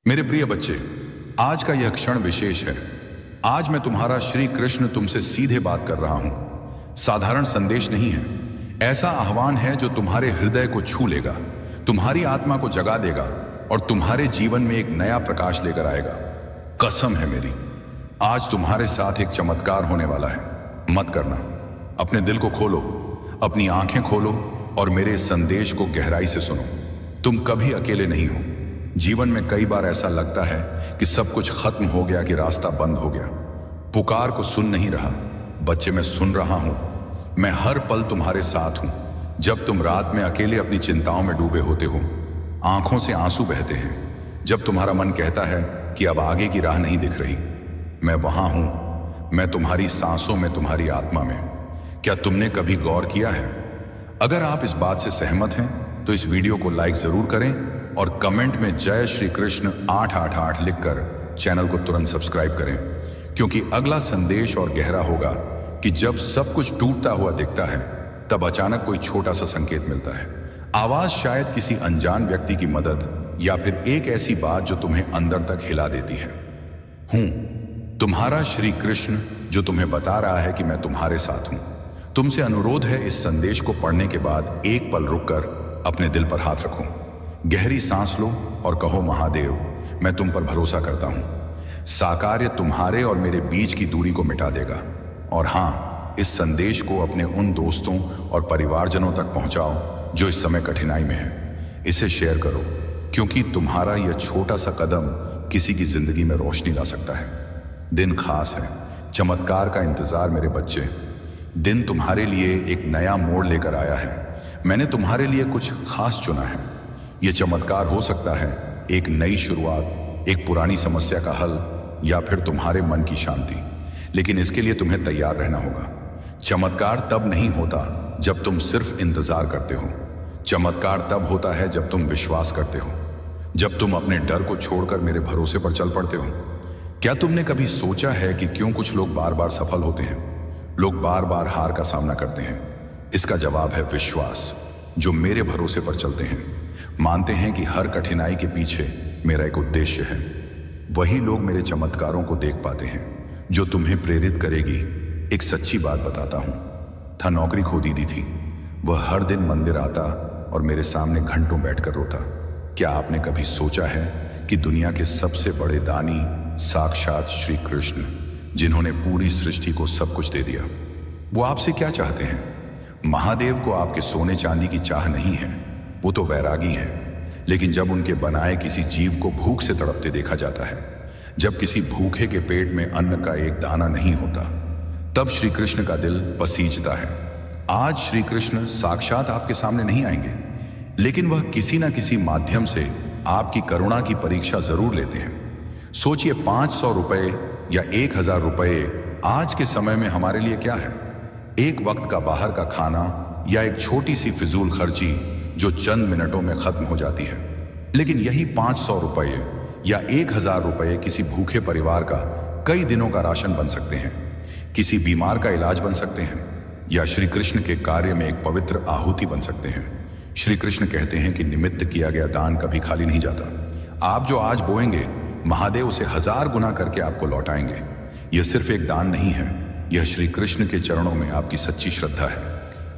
मेरे प्रिय बच्चे, आज का यह क्षण विशेष है। आज मैं तुम्हारा श्री कृष्ण तुमसे सीधे बात कर रहा हूं। साधारण संदेश नहीं है, ऐसा आह्वान है जो तुम्हारे हृदय को छू लेगा, तुम्हारी आत्मा को जगा देगा और तुम्हारे जीवन में एक नया प्रकाश लेकर आएगा। कसम है मेरी, आज तुम्हारे साथ एक चमत्कार होने वाला है। मत करना, अपने दिल को खोलो, अपनी आंखें खोलो और मेरे इस संदेश को गहराई से सुनो। तुम कभी अकेले नहीं हो। जीवन में कई बार ऐसा लगता है कि सब कुछ खत्म हो गया, कि रास्ता बंद हो गया। पुकार को सुन नहीं रहा। बच्चे, मैं सुन रहा हूं। मैं हर पल तुम्हारे साथ हूं। जब तुम रात में अकेले अपनी चिंताओं में डूबे होते हो, आंखों से आंसू बहते हैं, जब तुम्हारा मन कहता है कि अब आगे की राह नहीं दिख रही, मैं वहां हूं। मैं तुम्हारी सांसों में, तुम्हारी आत्मा में। क्या तुमने कभी गौर किया है? अगर आप इस बात से सहमत हैं तो इस वीडियो को लाइक जरूर करें और कमेंट में जय श्री कृष्ण 888 लिखकर चैनल को तुरंत सब्सक्राइब करें, क्योंकि अगला संदेश और गहरा होगा कि जब सब कुछ टूटता हुआ दिखता है, तब अचानक कोई छोटा सा संकेत मिलता है। आवाज शायद किसी अनजान व्यक्ति की मदद, या फिर एक ऐसी बात जो तुम्हें अंदर तक हिला देती है। हूं तुम्हारा श्री कृष्ण जो तुम्हें बता रहा है कि मैं तुम्हारे साथ हूं। तुमसे अनुरोध है, इस संदेश को पढ़ने के बाद एक पल रुककर अपने दिल पर हाथ रखो, गहरी सांस लो और कहो, महादेव, मैं तुम पर भरोसा करता हूं। साकार्य तुम्हारे और मेरे बीच की दूरी को मिटा देगा। और हां, इस संदेश को अपने उन दोस्तों और परिवारजनों तक पहुंचाओ जो इस समय कठिनाई में हैं। इसे शेयर करो, क्योंकि तुम्हारा यह छोटा सा कदम किसी की जिंदगी में रोशनी ला सकता है। दिन खास है, चमत्कार का इंतजार मेरे बच्चे। दिन तुम्हारे लिए एक नया मोड़ लेकर आया है। मैंने तुम्हारे लिए कुछ खास चुना है। यह चमत्कार हो सकता है एक नई शुरुआत, एक पुरानी समस्या का हल, या फिर तुम्हारे मन की शांति। लेकिन इसके लिए तुम्हें तैयार रहना होगा। चमत्कार तब नहीं होता जब तुम सिर्फ इंतजार करते हो। चमत्कार तब होता है जब तुम विश्वास करते हो, जब तुम अपने डर को छोड़कर मेरे भरोसे पर चल पड़ते हो। क्या तुमने कभी सोचा है कि क्यों कुछ लोग बार बार सफल होते हैं, लोग बार बार हार का सामना करते हैं? इसका जवाब है विश्वास। जो मेरे भरोसे पर चलते हैं, मानते हैं कि हर कठिनाई के पीछे मेरा एक उद्देश्य है, वही लोग मेरे चमत्कारों को देख पाते हैं, जो तुम्हें प्रेरित करेगी। एक सच्ची बात बताता हूं, था नौकरी खो दी थी। वह हर दिन मंदिर आता और मेरे सामने घंटों बैठकर रोता। क्या आपने कभी सोचा है कि दुनिया के सबसे बड़े दानी साक्षात श्री कृष्ण, जिन्होंने पूरी सृष्टि को सब कुछ दे दिया, वो आपसे क्या चाहते हैं? महादेव को आपके सोने चांदी की चाह नहीं है, वो तो वैरागी हैं। लेकिन जब उनके बनाए किसी जीव को भूख से तड़पते देखा जाता है, जब किसी भूखे के पेट में अन्न का एक दाना नहीं होता, तब श्री कृष्ण का दिल पसीजता है। आज श्री कृष्ण साक्षात आपके सामने नहीं आएंगे, लेकिन वह किसी ना किसी माध्यम से आपकी करुणा की परीक्षा जरूर लेते हैं। सोचिए, 500 रुपए या 1000 रुपए आज के समय में हमारे लिए क्या है? एक वक्त का बाहर का खाना या एक छोटी सी फिजूल खर्ची जो चंद मिनटों में खत्म हो जाती है। लेकिन यही 500 रुपये या 1000 रुपये किसी भूखे परिवार का कई दिनों का राशन बन सकते हैं, किसी बीमार का इलाज बन सकते हैं, या श्री कृष्ण के कार्य में एक पवित्र आहुति बन सकते हैं। श्री कृष्ण कहते हैं कि निमित्त किया गया दान कभी खाली नहीं जाता। आप जो आज बोएंगे, महादेव उसे 1000 गुना करके आपको लौटाएंगे। यह सिर्फ एक दान नहीं है, यह श्री कृष्ण के चरणों में आपकी सच्ची श्रद्धा है।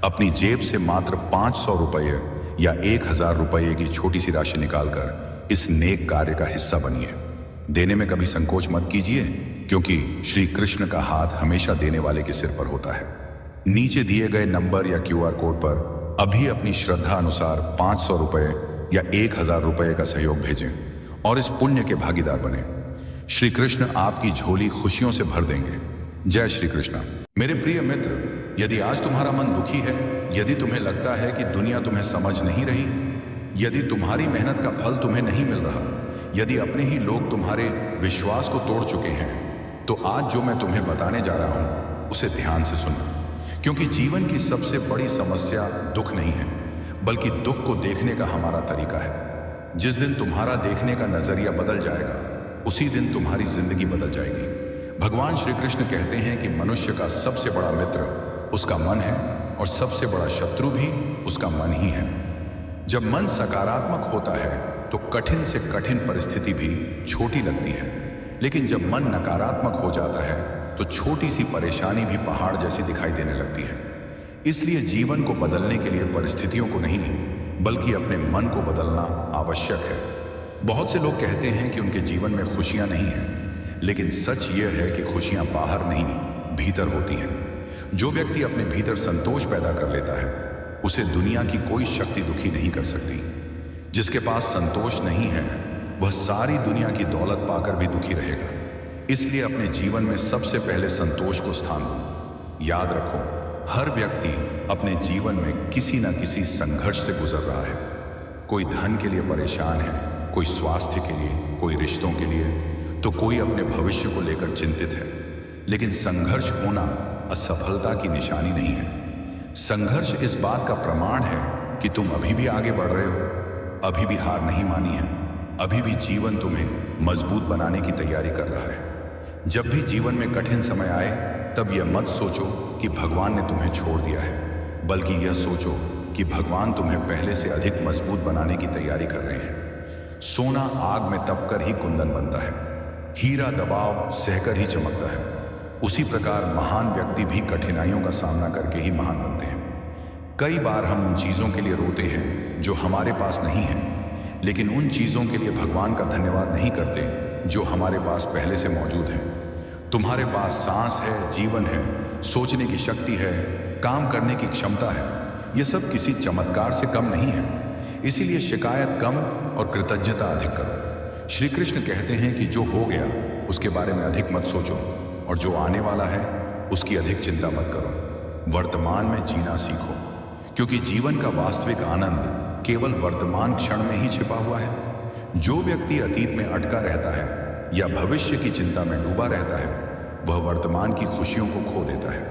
अपनी जेब से मात्र 500 रुपये या 1000 रुपये की छोटी सी राशि निकालकर इस नेक कार्य का हिस्सा बनिए। देने में कभी संकोच मत कीजिए, क्योंकि श्री कृष्ण का हाथ हमेशा देने वाले के सिर पर होता है। नीचे दिए गए नंबर या QR कोड पर अभी अपनी श्रद्धा अनुसार 500 रुपये या 1000 रुपये का सहयोग भेजें और इस पुण्य के भागीदार बने। श्री कृष्ण आपकी झोली खुशियों से भर देंगे। जय श्री कृष्ण। मेरे प्रिय मित्र, यदि आज तुम्हारा मन दुखी है, यदि तुम्हें लगता है कि दुनिया तुम्हें समझ नहीं रही, यदि तुम्हारी मेहनत का फल तुम्हें नहीं मिल रहा, यदि अपने ही लोग तुम्हारे विश्वास को तोड़ चुके हैं, तो आज जो मैं तुम्हें बताने जा रहा हूं उसे ध्यान से सुनना। क्योंकि जीवन की सबसे बड़ी समस्या दुख नहीं है, बल्कि दुख को देखने का हमारा तरीका है। जिस दिन तुम्हारा देखने का नजरिया बदल जाएगा, उसी दिन तुम्हारी जिंदगी बदल जाएगी। भगवान श्री कृष्ण कहते हैं कि मनुष्य का सबसे बड़ा मित्र उसका मन है और सबसे बड़ा शत्रु भी उसका मन ही है। जब मन सकारात्मक होता है तो कठिन से कठिन परिस्थिति भी छोटी लगती है, लेकिन जब मन नकारात्मक हो जाता है तो छोटी सी परेशानी भी पहाड़ जैसी दिखाई देने लगती है। इसलिए जीवन को बदलने के लिए परिस्थितियों को नहीं, बल्कि अपने मन को बदलना आवश्यक है। बहुत से लोग कहते हैं कि उनके जीवन में खुशियां नहीं हैं, लेकिन सच यह है कि खुशियां बाहर नहीं, भीतर होती हैं। जो व्यक्ति अपने भीतर संतोष पैदा कर लेता है, उसे दुनिया की कोई शक्ति दुखी नहीं कर सकती। जिसके पास संतोष नहीं है, वह सारी दुनिया की दौलत पाकर भी दुखी रहेगा। इसलिए अपने जीवन में सबसे पहले संतोष को स्थान दो। याद रखो, हर व्यक्ति अपने जीवन में किसी न किसी संघर्ष से गुजर रहा है। कोई धन के लिए परेशान है, कोई स्वास्थ्य के लिए, कोई रिश्तों के लिए, तो कोई अपने भविष्य को लेकर चिंतित है। लेकिन संघर्ष होना असफलता की निशानी नहीं है। संघर्ष इस बात का प्रमाण है कि तुम अभी भी आगे बढ़ रहे हो, अभी भी हार नहीं मानी है, अभी भी जीवन तुम्हें मजबूत बनाने की तैयारी कर रहा है। जब भी जीवन में कठिन समय आए, तब यह मत सोचो कि भगवान ने तुम्हें छोड़ दिया है, बल्कि यह सोचो कि भगवान तुम्हें पहले से अधिक मजबूत बनाने की तैयारी कर रहे हैं। सोना आग में तपकर ही कुंदन बनता है, हीरा दबाव सहकर ही चमकता है। उसी प्रकार महान व्यक्ति भी कठिनाइयों का सामना करके ही महान बनते हैं। कई बार हम उन चीज़ों के लिए रोते हैं जो हमारे पास नहीं है, लेकिन उन चीज़ों के लिए भगवान का धन्यवाद नहीं करते जो हमारे पास पहले से मौजूद है। तुम्हारे पास सांस है, जीवन है, सोचने की शक्ति है, काम करने की क्षमता है। यह सब किसी चमत्कार से कम नहीं है। इसीलिए शिकायत कम और कृतज्ञता अधिक करो। श्री कृष्ण कहते हैं कि जो हो गया उसके बारे में अधिक मत सोचो, और जो आने वाला है उसकी अधिक चिंता मत करो। वर्तमान में जीना सीखो, क्योंकि जीवन का वास्तविक आनंद केवल वर्तमान क्षण में ही छिपा हुआ है। जो व्यक्ति अतीत में अटका रहता है या भविष्य की चिंता में डूबा रहता है, वह वर्तमान की खुशियों को खो देता है।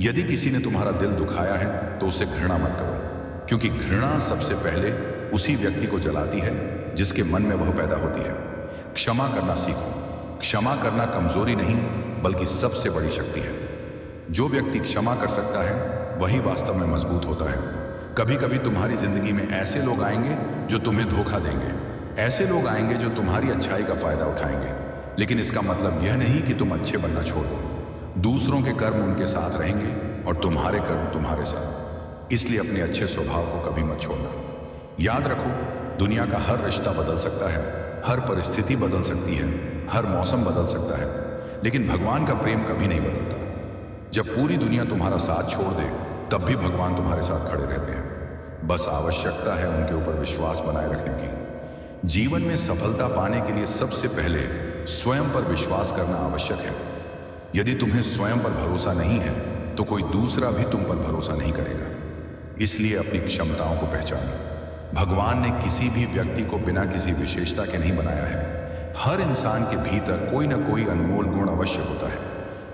यदि किसी ने तुम्हारा दिल दुखाया है तो उसे घृणा मत करो, क्योंकि घृणा सबसे पहले उसी व्यक्ति को जलाती है जिसके मन में वह पैदा होती है। क्षमा करना सीखो। क्षमा करना कमजोरी नहीं, बल्कि सबसे बड़ी शक्ति है। जो व्यक्ति क्षमा कर सकता है वही वास्तव में मजबूत होता है। कभी कभी तुम्हारी जिंदगी में ऐसे लोग आएंगे जो तुम्हें धोखा देंगे, ऐसे लोग आएंगे जो तुम्हारी अच्छाई का फायदा उठाएंगे, लेकिन इसका मतलब यह नहीं कि तुम अच्छे बनना छोड़ दो। दूसरों के कर्म उनके साथ रहेंगे और तुम्हारे कर्म तुम्हारे साथ। इसलिए अपने अच्छे स्वभाव को कभी मत छोड़ना। याद रखो, दुनिया का हर रिश्ता बदल सकता है, हर परिस्थिति बदल सकती है, हर मौसम बदल सकता है, लेकिन भगवान का प्रेम कभी नहीं बदलता। जब पूरी दुनिया तुम्हारा साथ छोड़ दे, तब भी भगवान तुम्हारे साथ खड़े रहते हैं। बस आवश्यकता है उनके ऊपर विश्वास बनाए रखने की। जीवन में सफलता पाने के लिए सबसे पहले स्वयं पर विश्वास करना आवश्यक है। यदि तुम्हें स्वयं पर भरोसा नहीं है तो कोई दूसरा भी तुम पर भरोसा नहीं करेगा। इसलिए अपनी क्षमताओं को पहचानो। भगवान ने किसी भी व्यक्ति को बिना किसी विशेषता के नहीं बनाया है। हर इंसान के भीतर कोई ना कोई अनमोल गुण अवश्य होता है।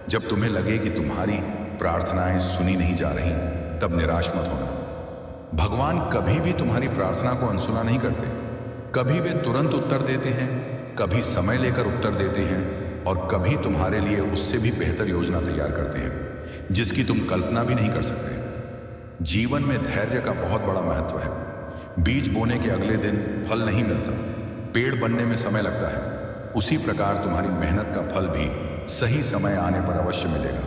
जब तुम्हें लगे कि तुम्हारी प्रार्थनाएं सुनी नहीं जा रही, तब निराश मत होना। भगवान कभी भी तुम्हारी प्रार्थना को अनसुना नहीं करते। कभी वे तुरंत उत्तर देते हैं, कभी समय लेकर उत्तर देते हैं, और कभी तुम्हारे लिए उससे भी बेहतर योजना तैयार करते हैं जिसकी तुम कल्पना भी नहीं कर सकते। जीवन में धैर्य का बहुत बड़ा महत्व है। बीज बोने के अगले दिन फल नहीं मिलता, पेड़ बनने में समय लगता है। उसी प्रकार तुम्हारी मेहनत का फल भी सही समय आने पर अवश्य मिलेगा।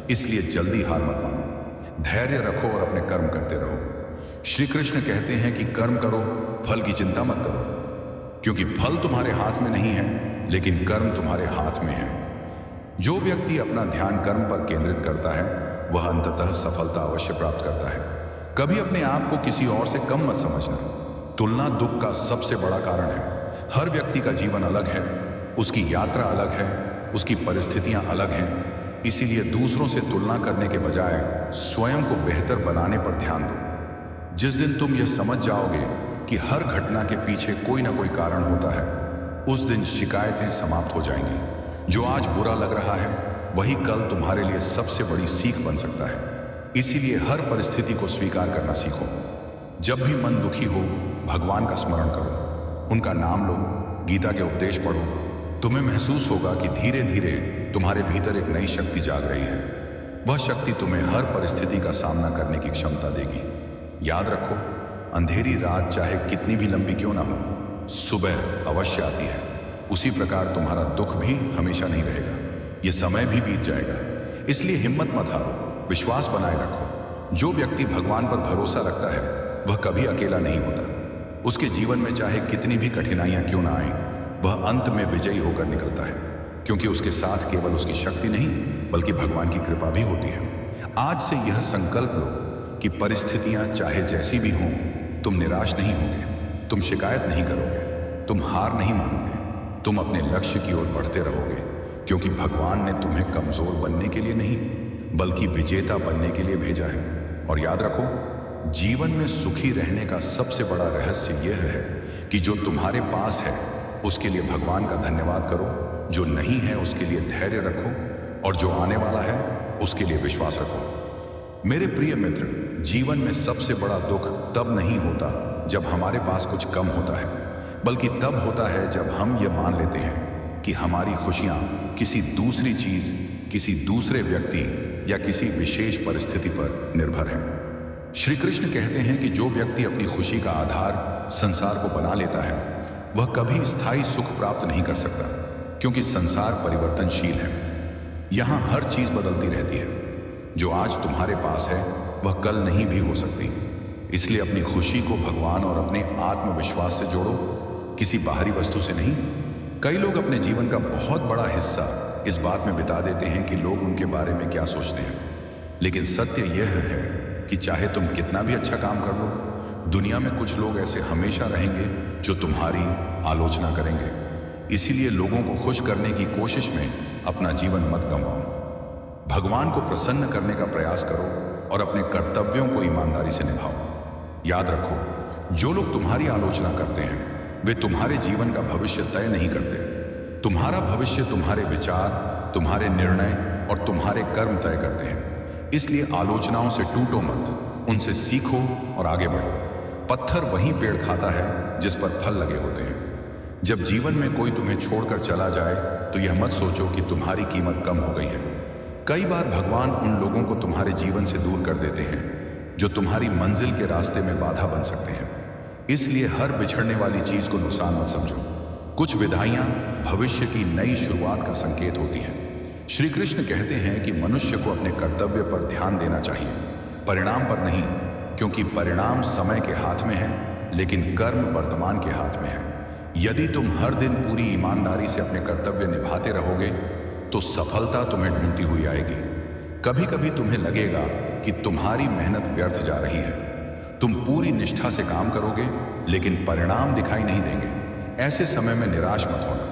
इसलिए जल्दी हार मत मानो, धैर्य रखो और अपने कर्म करते रहो। श्री कृष्ण कहते हैं कि कर्म करो, फल की चिंता मत करो, क्योंकि फल तुम्हारे हाथ में नहीं है, लेकिन कर्म तुम्हारे हाथ में है। जो व्यक्ति अपना ध्यान कर्म पर केंद्रित करता है, वह अंततः सफलता अवश्य प्राप्त करता है। कभी अपने आप को किसी और से कम मत समझना। तुलना दुख का सबसे बड़ा कारण है। हर व्यक्ति का जीवन अलग है, उसकी यात्रा अलग है, उसकी परिस्थितियां अलग हैं। इसीलिए दूसरों से तुलना करने के बजाय स्वयं को बेहतर बनाने पर ध्यान दो। जिस दिन तुम यह समझ जाओगे कि हर घटना के पीछे कोई ना कोई कारण होता है, उस दिन शिकायतें समाप्त हो जाएंगी। जो आज बुरा लग रहा है, वही कल तुम्हारे लिए सबसे बड़ी सीख बन सकता है। इसीलिए हर परिस्थिति को स्वीकार करना सीखो। जब भी मन दुखी हो, भगवान का स्मरण करो, उनका नाम लो, गीता के उपदेश पढ़ो। तुम्हें महसूस होगा कि धीरे धीरे तुम्हारे भीतर एक नई शक्ति जाग रही है। वह शक्ति तुम्हें हर परिस्थिति का सामना करने की क्षमता देगी। याद रखो, अंधेरी रात चाहे कितनी भी लंबी क्यों ना हो, सुबह अवश्य आती है, उसी प्रकार तुम्हारा दुख भी हमेशा नहीं रहेगा। यह समय भी बीत जाएगा। इसलिए हिम्मत मत हारो, विश्वास बनाए रखो। जो व्यक्ति भगवान पर भरोसा रखता है वह कभी अकेला नहीं होता। उसके जीवन में चाहे कितनी भी कठिनाइयां क्यों ना आए, वह अंत में विजयी होकर निकलता है, क्योंकि उसके साथ केवल उसकी शक्ति नहीं बल्कि भगवान की कृपा भी होती है। आज से यह संकल्प लो कि परिस्थितियां चाहे जैसी भी हों, तुम निराश नहीं होगे, तुम शिकायत नहीं करोगे, तुम हार नहीं मानोगे, तुम अपने लक्ष्य की ओर बढ़ते रहोगे, क्योंकि भगवान ने तुम्हें कमजोर बनने के लिए नहीं बल्कि विजेता बनने के लिए भेजा है। और याद रखो, जीवन में सुखी रहने का सबसे बड़ा रहस्य यह है कि जो तुम्हारे पास है उसके लिए भगवान का धन्यवाद करो, जो नहीं है उसके लिए धैर्य रखो, और जो आने वाला है उसके लिए विश्वास रखो। मेरे प्रिय मित्र, जीवन में सबसे बड़ा दुख तब नहीं होता जब हमारे पास कुछ कम होता है, बल्कि तब होता है जब हम ये मान लेते हैं कि हमारी खुशियां किसी दूसरी चीज, किसी दूसरे व्यक्ति या किसी विशेष परिस्थिति पर निर्भर है। श्री कृष्ण कहते हैं कि जो व्यक्ति अपनी खुशी का आधार संसार को बना लेता है वह कभी स्थायी सुख प्राप्त नहीं कर सकता, क्योंकि संसार परिवर्तनशील है। यहां हर चीज बदलती रहती है। जो आज तुम्हारे पास है वह कल नहीं भी हो सकती। इसलिए अपनी खुशी को भगवान और अपने आत्मविश्वास से जोड़ो, किसी बाहरी वस्तु से नहीं। कई लोग अपने जीवन का बहुत बड़ा हिस्सा इस बात में बिता देते हैं कि लोग उनके बारे में क्या सोचते हैं, लेकिन सत्य यह है कि चाहे तुम कितना भी अच्छा काम कर लो, दुनिया में कुछ लोग ऐसे हमेशा रहेंगे जो तुम्हारी आलोचना करेंगे। इसीलिए लोगों को खुश करने की कोशिश में अपना जीवन मत गंवाओ। भगवान को प्रसन्न करने का प्रयास करो और अपने कर्तव्यों को ईमानदारी से निभाओ। याद रखो, जो लोग तुम्हारी आलोचना करते हैं वे तुम्हारे जीवन का भविष्य तय नहीं करते। तुम्हारा भविष्य तुम्हारे विचार, तुम्हारे निर्णय और तुम्हारे कर्म तय करते हैं। इसलिए आलोचनाओं से टूटो मत, उनसे सीखो और आगे बढ़ो। पत्थर वही पेड़ खाता है जिस पर फल लगे होते हैं। जब जीवन में कोई तुम्हें छोड़कर चला जाए तो यह मत सोचो कि तुम्हारी कीमत कम हो गई है। कई बार भगवान उन लोगों को तुम्हारे जीवन से दूर कर देते हैं जो तुम्हारी मंजिल के रास्ते में बाधा बन सकते हैं। इसलिए हर बिछड़ने वाली चीज को नुकसान मत समझो। कुछ विदाइयां भविष्य की नई शुरुआत का संकेत होती हैं। श्री कृष्ण कहते हैं कि मनुष्य को अपने कर्तव्य पर ध्यान देना चाहिए, परिणाम पर नहीं, क्योंकि परिणाम समय के हाथ में है लेकिन कर्म वर्तमान के हाथ में है। यदि तुम हर दिन पूरी ईमानदारी से अपने कर्तव्य निभाते रहोगे तो सफलता तुम्हें ढूंढती हुई आएगी। कभी कभी तुम्हें लगेगा कि तुम्हारी मेहनत व्यर्थ जा रही है। तुम पूरी निष्ठा से काम करोगे लेकिन परिणाम दिखाई नहीं देंगे। ऐसे समय में निराश मत होना।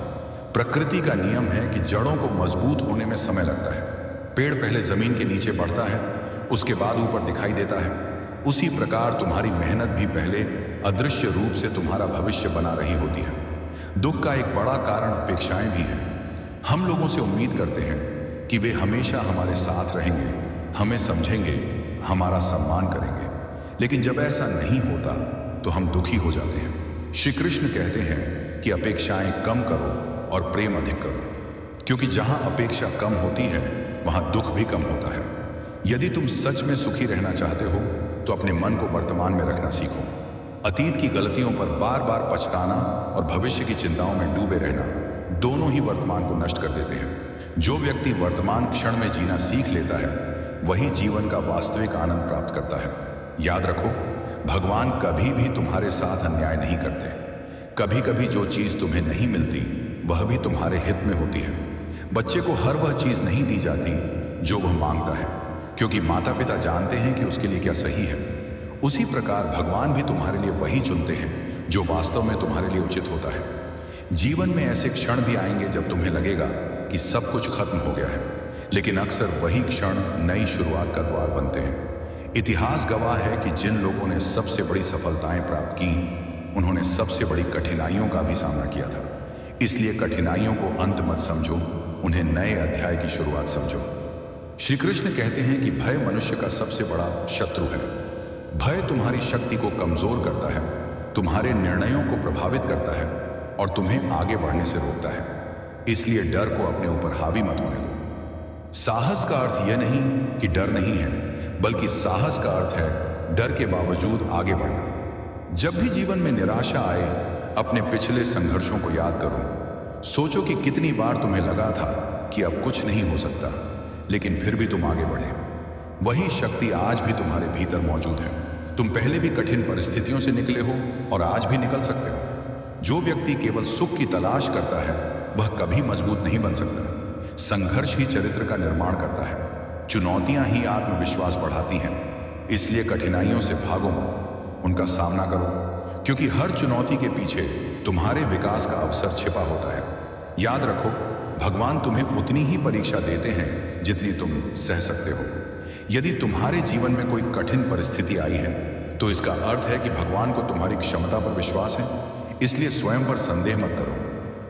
प्रकृति का नियम है कि जड़ों को मजबूत होने में समय लगता है। पेड़ पहले जमीन के नीचे बढ़ता है, उसके बाद ऊपर दिखाई देता है। उसी प्रकार तुम्हारी मेहनत भी पहले अदृश्य रूप से तुम्हारा भविष्य बना रही होती है। दुख का एक बड़ा कारण अपेक्षाएं भी हैं। हम लोगों से उम्मीद करते हैं कि वे हमेशा हमारे साथ रहेंगे, हमें समझेंगे, हमारा सम्मान करेंगे, लेकिन जब ऐसा नहीं होता तो हम दुखी हो जाते हैं। श्री कृष्ण कहते हैं कि अपेक्षाएं कम करो और प्रेम अधिक करो, क्योंकि जहां अपेक्षा कम होती है वहां दुख भी कम होता है। यदि तुम सच में सुखी रहना चाहते हो तो अपने मन को वर्तमान में रखना सीखो। अतीत की गलतियों पर बार बार पछताना और भविष्य की चिंताओं में डूबे रहना दोनों ही वर्तमान को नष्ट कर देते हैं। जो व्यक्ति वर्तमान क्षण में जीना सीख लेता है वही जीवन का वास्तविक आनंद प्राप्त करता है। याद रखो, भगवान कभी भी तुम्हारे साथ अन्याय नहीं करते। कभी कभी जो चीज तुम्हें नहीं मिलती वह भी तुम्हारे हित में होती है। बच्चे को हर वह चीज नहीं दी जाती जो वह मांगता है, क्योंकि माता पिता जानते हैं कि उसके लिए क्या सही है। उसी प्रकार भगवान भी तुम्हारे लिए वही चुनते हैं जो वास्तव में तुम्हारे लिए उचित होता है। जीवन में ऐसे क्षण भी आएंगे जब तुम्हें लगेगा कि सब कुछ खत्म हो गया है, लेकिन अक्सर वही क्षण नई शुरुआत का द्वार बनते हैं। इतिहास गवाह है कि जिन लोगों ने सबसे बड़ी सफलताएं प्राप्त की उन्होंने सबसे बड़ी कठिनाइयों का भी सामना किया था। इसलिए कठिनाइयों को अंत मत समझो, उन्हें नए अध्याय की शुरुआत समझो। श्री कृष्ण कहते हैं कि भय मनुष्य का सबसे बड़ा शत्रु है। भय तुम्हारी शक्ति को कमजोर करता है, तुम्हारे निर्णयों को प्रभावित करता है और तुम्हें आगे बढ़ने से रोकता है। इसलिए डर को अपने ऊपर हावी मत होने दो। साहस का अर्थ यह नहीं कि डर नहीं है, बल्कि साहस का अर्थ है डर के बावजूद आगे बढ़ना। जब भी जीवन में निराशा आए, अपने पिछले संघर्षों को याद करो। सोचो कि कितनी बार तुम्हें लगा था कि अब कुछ नहीं हो सकता, लेकिन फिर भी तुम आगे बढ़े। वही शक्ति आज भी तुम्हारे भीतर मौजूद है। तुम पहले भी कठिन परिस्थितियों से निकले हो और आज भी निकल सकते हो। जो व्यक्ति केवल सुख की तलाश करता है वह कभी मजबूत नहीं बन सकता। संघर्ष ही चरित्र का निर्माण करता है। चुनौतियां ही आत्मविश्वास बढ़ाती हैं। इसलिए कठिनाइयों से भागो मत, उनका सामना करो, क्योंकि हर चुनौती के पीछे तुम्हारे विकास का अवसर छिपा होता है। याद रखो, भगवान तुम्हें उतनी ही परीक्षा देते हैं जितनी तुम सह सकते हो। यदि तुम्हारे जीवन में कोई कठिन परिस्थिति आई है तो इसका अर्थ है कि भगवान को तुम्हारी क्षमता पर विश्वास है। इसलिए स्वयं पर संदेह मत करो।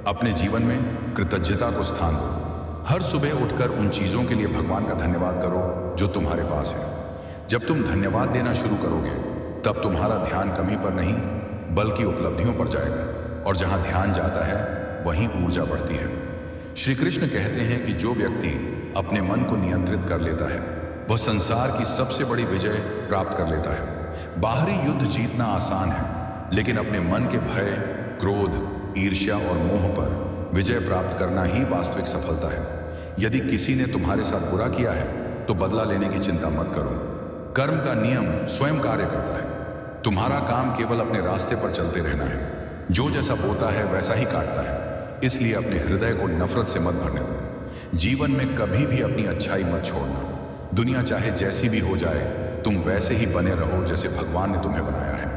अपने जीवन में कृतज्ञता को स्थान दो। हर सुबह उठकर उन चीजों के लिए भगवान का धन्यवाद करो जो तुम्हारे पास है। जब तुम धन्यवाद देना शुरू करोगे तब तुम्हारा ध्यान कमी पर नहीं बल्कि उपलब्धियों पर जाएगा, और जहां ध्यान जाता है वहीं ऊर्जा बढ़ती है। श्री कृष्ण कहते हैं कि जो व्यक्ति अपने मन को नियंत्रित कर लेता है वह संसार की सबसे बड़ी विजय प्राप्त कर लेता है। बाहरी युद्ध जीतना आसान है, लेकिन अपने मन के भय, क्रोध, ईर्ष्या और मोह पर विजय प्राप्त करना ही वास्तविक सफलता है। यदि किसी ने तुम्हारे साथ बुरा किया है तो बदला लेने की चिंता मत करो। कर्म का नियम स्वयं कार्य करता है। तुम्हारा काम केवल अपने रास्ते पर चलते रहना है। जो जैसा बोता है वैसा ही काटता है। इसलिए अपने हृदय को नफरत से मत भरने दो। जीवन में कभी भी अपनी अच्छाई मत छोड़ना। दुनिया चाहे जैसी भी हो जाए, तुम वैसे ही बने रहो जैसे भगवान ने तुम्हें बनाया है।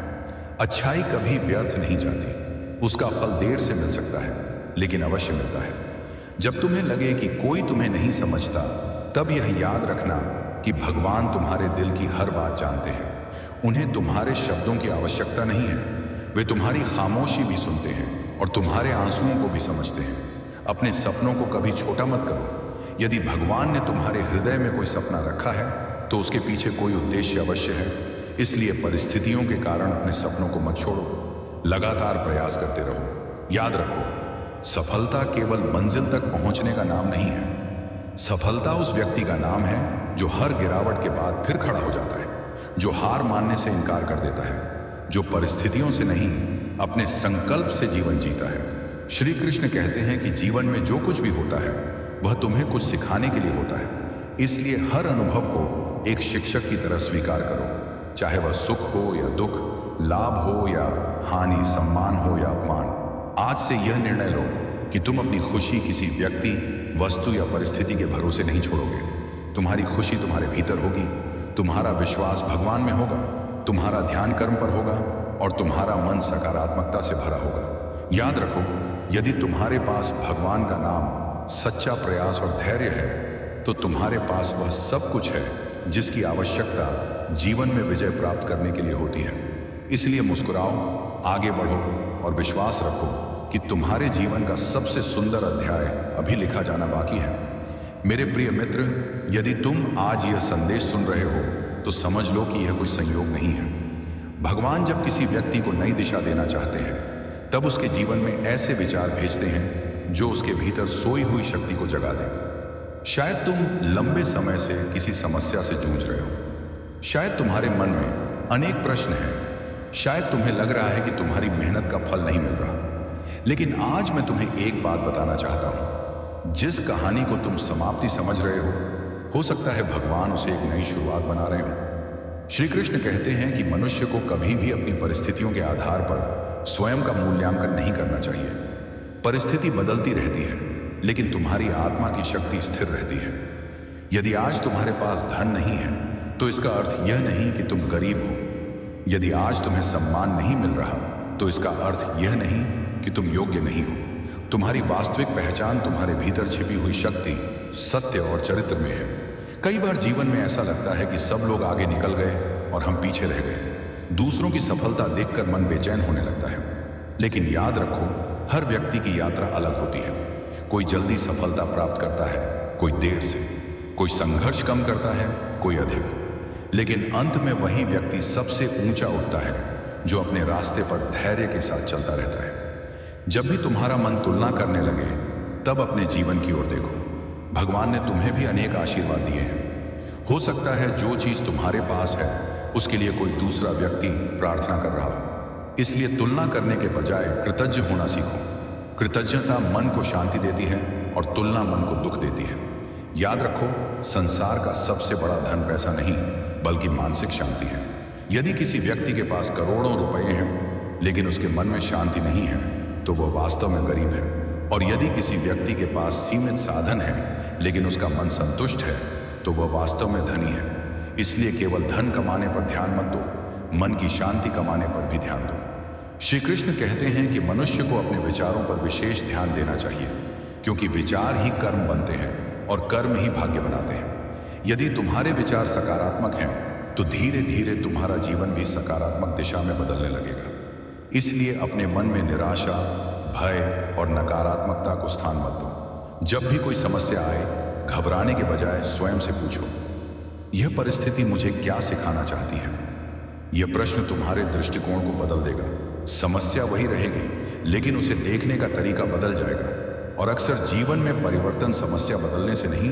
अच्छाई कभी व्यर्थ नहीं जाती। उसका फल देर से मिल सकता है, लेकिन अवश्य मिलता है। जब तुम्हें लगे कि कोई तुम्हें नहीं समझता, तब यह याद रखना कि भगवान तुम्हारे दिल की हर बात जानते हैं। उन्हें तुम्हारे शब्दों की आवश्यकता नहीं है। वे तुम्हारी खामोशी भी सुनते हैं और तुम्हारे आंसुओं को भी समझते हैं। अपने सपनों को कभी छोटा मत करो। यदि भगवान ने तुम्हारे हृदय में कोई सपना रखा है तो उसके पीछे कोई उद्देश्य अवश्य है। इसलिए परिस्थितियों के कारण अपने सपनों को मत छोड़ो। लगातार प्रयास करते रहो। याद रखो, सफलता केवल मंजिल तक पहुंचने का नाम नहीं है। सफलता उस व्यक्ति का नाम है जो हर गिरावट के बाद फिर खड़ा हो जाता है, जो हार मानने से इनकार कर देता है, जो परिस्थितियों से नहीं अपने संकल्प से जीवन जीता है। श्री कृष्ण कहते हैं कि जीवन में जो कुछ भी होता है वह तुम्हें कुछ सिखाने के लिए होता है। इसलिए हर अनुभव को एक शिक्षक की तरह स्वीकार करो, चाहे वह सुख हो या दुख, लाभ हो या हानि, सम्मान हो या अपमान। आज से यह निर्णय लो कि तुम अपनी खुशी किसी व्यक्ति, वस्तु या परिस्थिति के भरोसे नहीं छोड़ोगे। तुम्हारी खुशी तुम्हारे भीतर होगी, तुम्हारा विश्वास भगवान में होगा, तुम्हारा ध्यान कर्म पर होगा और तुम्हारा मन सकारात्मकता से भरा होगा। याद रखो, यदि तुम्हारे पास भगवान का नाम, सच्चा प्रयास और धैर्य है तो तुम्हारे पास वह सब कुछ है जिसकी आवश्यकता जीवन में विजय प्राप्त करने के लिए होती है। इसलिए मुस्कुराओ, आगे बढ़ो और विश्वास रखो कि तुम्हारे जीवन का सबसे सुंदर अध्याय अभी लिखा जाना बाकी है। मेरे प्रिय मित्र, यदि तुम आज यह संदेश सुन रहे हो तो समझ लो कि यह कोई संयोग नहीं है। भगवान जब किसी व्यक्ति को नई दिशा देना चाहते हैं तब उसके जीवन में ऐसे विचार भेजते हैं जो उसके भीतर सोई हुई शक्ति को जगा दें। शायद तुम लंबे समय से किसी समस्या से जूझ रहे हो। शायद तुम्हारे मन में अनेक प्रश्न हैं। शायद तुम्हें लग रहा है कि तुम्हारी मेहनत का फल नहीं मिल रहा। लेकिन आज मैं तुम्हें एक बात बताना चाहता हूं। जिस कहानी को तुम समाप्ति समझ रहे हो सकता है भगवान उसे एक नई शुरुआत बना रहे हो। श्री कृष्ण कहते हैं कि मनुष्य को कभी भी अपनी परिस्थितियों के आधार पर स्वयं का मूल्यांकन नहीं करना चाहिए। परिस्थिति बदलती रहती है, लेकिन तुम्हारी आत्मा की शक्ति स्थिर रहती है। यदि आज तुम्हारे पास धन नहीं है तो इसका अर्थ यह नहीं कि तुम गरीब हो। यदि आज तुम्हें सम्मान नहीं मिल रहा तो इसका अर्थ यह नहीं कि तुम योग्य नहीं हो। तुम्हारी वास्तविक पहचान तुम्हारे भीतर छिपी हुई शक्ति, सत्य और चरित्र में है। कई बार जीवन में ऐसा लगता है कि सब लोग आगे निकल गए और हम पीछे रह गए। दूसरों की सफलता देखकर मन बेचैन होने लगता है। लेकिन याद रखो, हर व्यक्ति की यात्रा अलग होती है। कोई जल्दी सफलता प्राप्त करता है, कोई देर से, कोई संघर्ष कम करता है, कोई अधिक। लेकिन अंत में वही व्यक्ति सबसे ऊंचा उठता है जो अपने रास्ते पर धैर्य के साथ चलता रहता है। जब भी तुम्हारा मन तुलना करने लगे तब अपने जीवन की ओर देखो। भगवान ने तुम्हें भी अनेक आशीर्वाद दिए हैं। हो सकता है जो चीज तुम्हारे पास है उसके लिए कोई दूसरा व्यक्ति प्रार्थना कर रहा हो। इसलिए तुलना करने के बजाय कृतज्ञ होना सीखो। कृतज्ञता मन को शांति देती है और तुलना मन को दुख देती है। याद रखो, संसार का सबसे बड़ा धन पैसा नहीं बल्कि मानसिक शांति है। यदि किसी व्यक्ति के पास करोड़ों रुपए हैं लेकिन उसके मन में शांति नहीं है तो वह वास्तव में गरीब है। और यदि किसी व्यक्ति के पास सीमित साधन है लेकिन उसका मन संतुष्ट है तो वह वास्तव में धनी है। इसलिए केवल धन कमाने पर ध्यान मत दो, मन की शांति कमाने पर भी ध्यान दो। श्री कृष्ण कहते हैं कि मनुष्य को अपने विचारों पर विशेष ध्यान देना चाहिए, क्योंकि विचार ही कर्म बनते हैं और कर्म ही भाग्य बनाते हैं। यदि तुम्हारे विचार सकारात्मक हैं तो धीरे धीरे तुम्हारा जीवन भी सकारात्मक दिशा में बदलने लगेगा। इसलिए अपने मन में निराशा, भय और नकारात्मकता को स्थान मत दो। जब भी कोई समस्या आए, घबराने के बजाय स्वयं से पूछो, यह परिस्थिति मुझे क्या सिखाना चाहती है। यह प्रश्न तुम्हारे दृष्टिकोण को बदल देगा। समस्या वही रहेगी लेकिन उसे देखने का तरीका बदल जाएगा। और अक्सर जीवन में परिवर्तन समस्या बदलने से नहीं,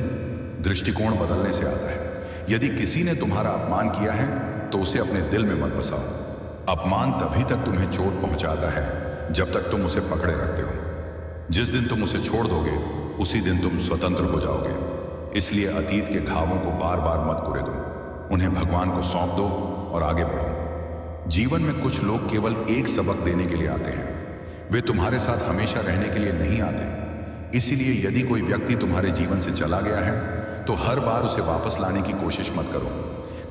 दृष्टिकोण बदलने से आता है। यदि किसी ने तुम्हारा अपमान किया है तो उसे अपने दिल में मत बसाओ। अपमान तभी तक तुम्हें चोट पहुंचाता है जब तक तुम उसे पकड़े रखते हो। जिस दिन तुम उसे छोड़ दोगे उसी दिन तुम स्वतंत्र हो जाओगे। इसलिए अतीत के घावों को बार बार मत कुरे दो, उन्हें भगवान को सौंप दो और आगे बढ़ो। जीवन में कुछ लोग केवल एक सबक देने के लिए आते हैं, वे तुम्हारे साथ हमेशा रहने के लिए नहीं आते। इसीलिए यदि कोई व्यक्ति तुम्हारे जीवन से चला गया है तो हर बार उसे वापस लाने की कोशिश मत करो।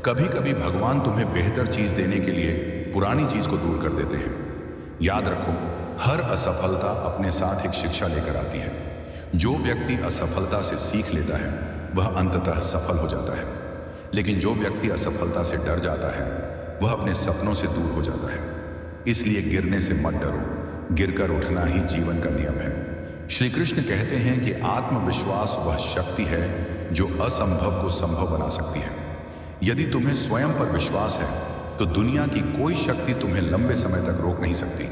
कभी कभी भगवान तुम्हें बेहतर चीज देने के लिए पुरानी चीज को दूर कर देते हैं। याद रखो, हर असफलता अपने साथ एक शिक्षा लेकर आती है। जो व्यक्ति असफलता से सीख लेता है वह अंततः सफल हो जाता है, लेकिन जो व्यक्ति असफलता से डर जाता है वह अपने सपनों से दूर हो जाता है। इसलिए गिरने से मत डरो, गिरकर उठना ही जीवन का नियम है। श्री कृष्ण कहते हैं कि आत्मविश्वास वह शक्ति है जो असंभव को संभव बना सकती है। यदि तुम्हें स्वयं पर विश्वास है तो दुनिया की कोई शक्ति तुम्हें लंबे समय तक रोक नहीं सकती।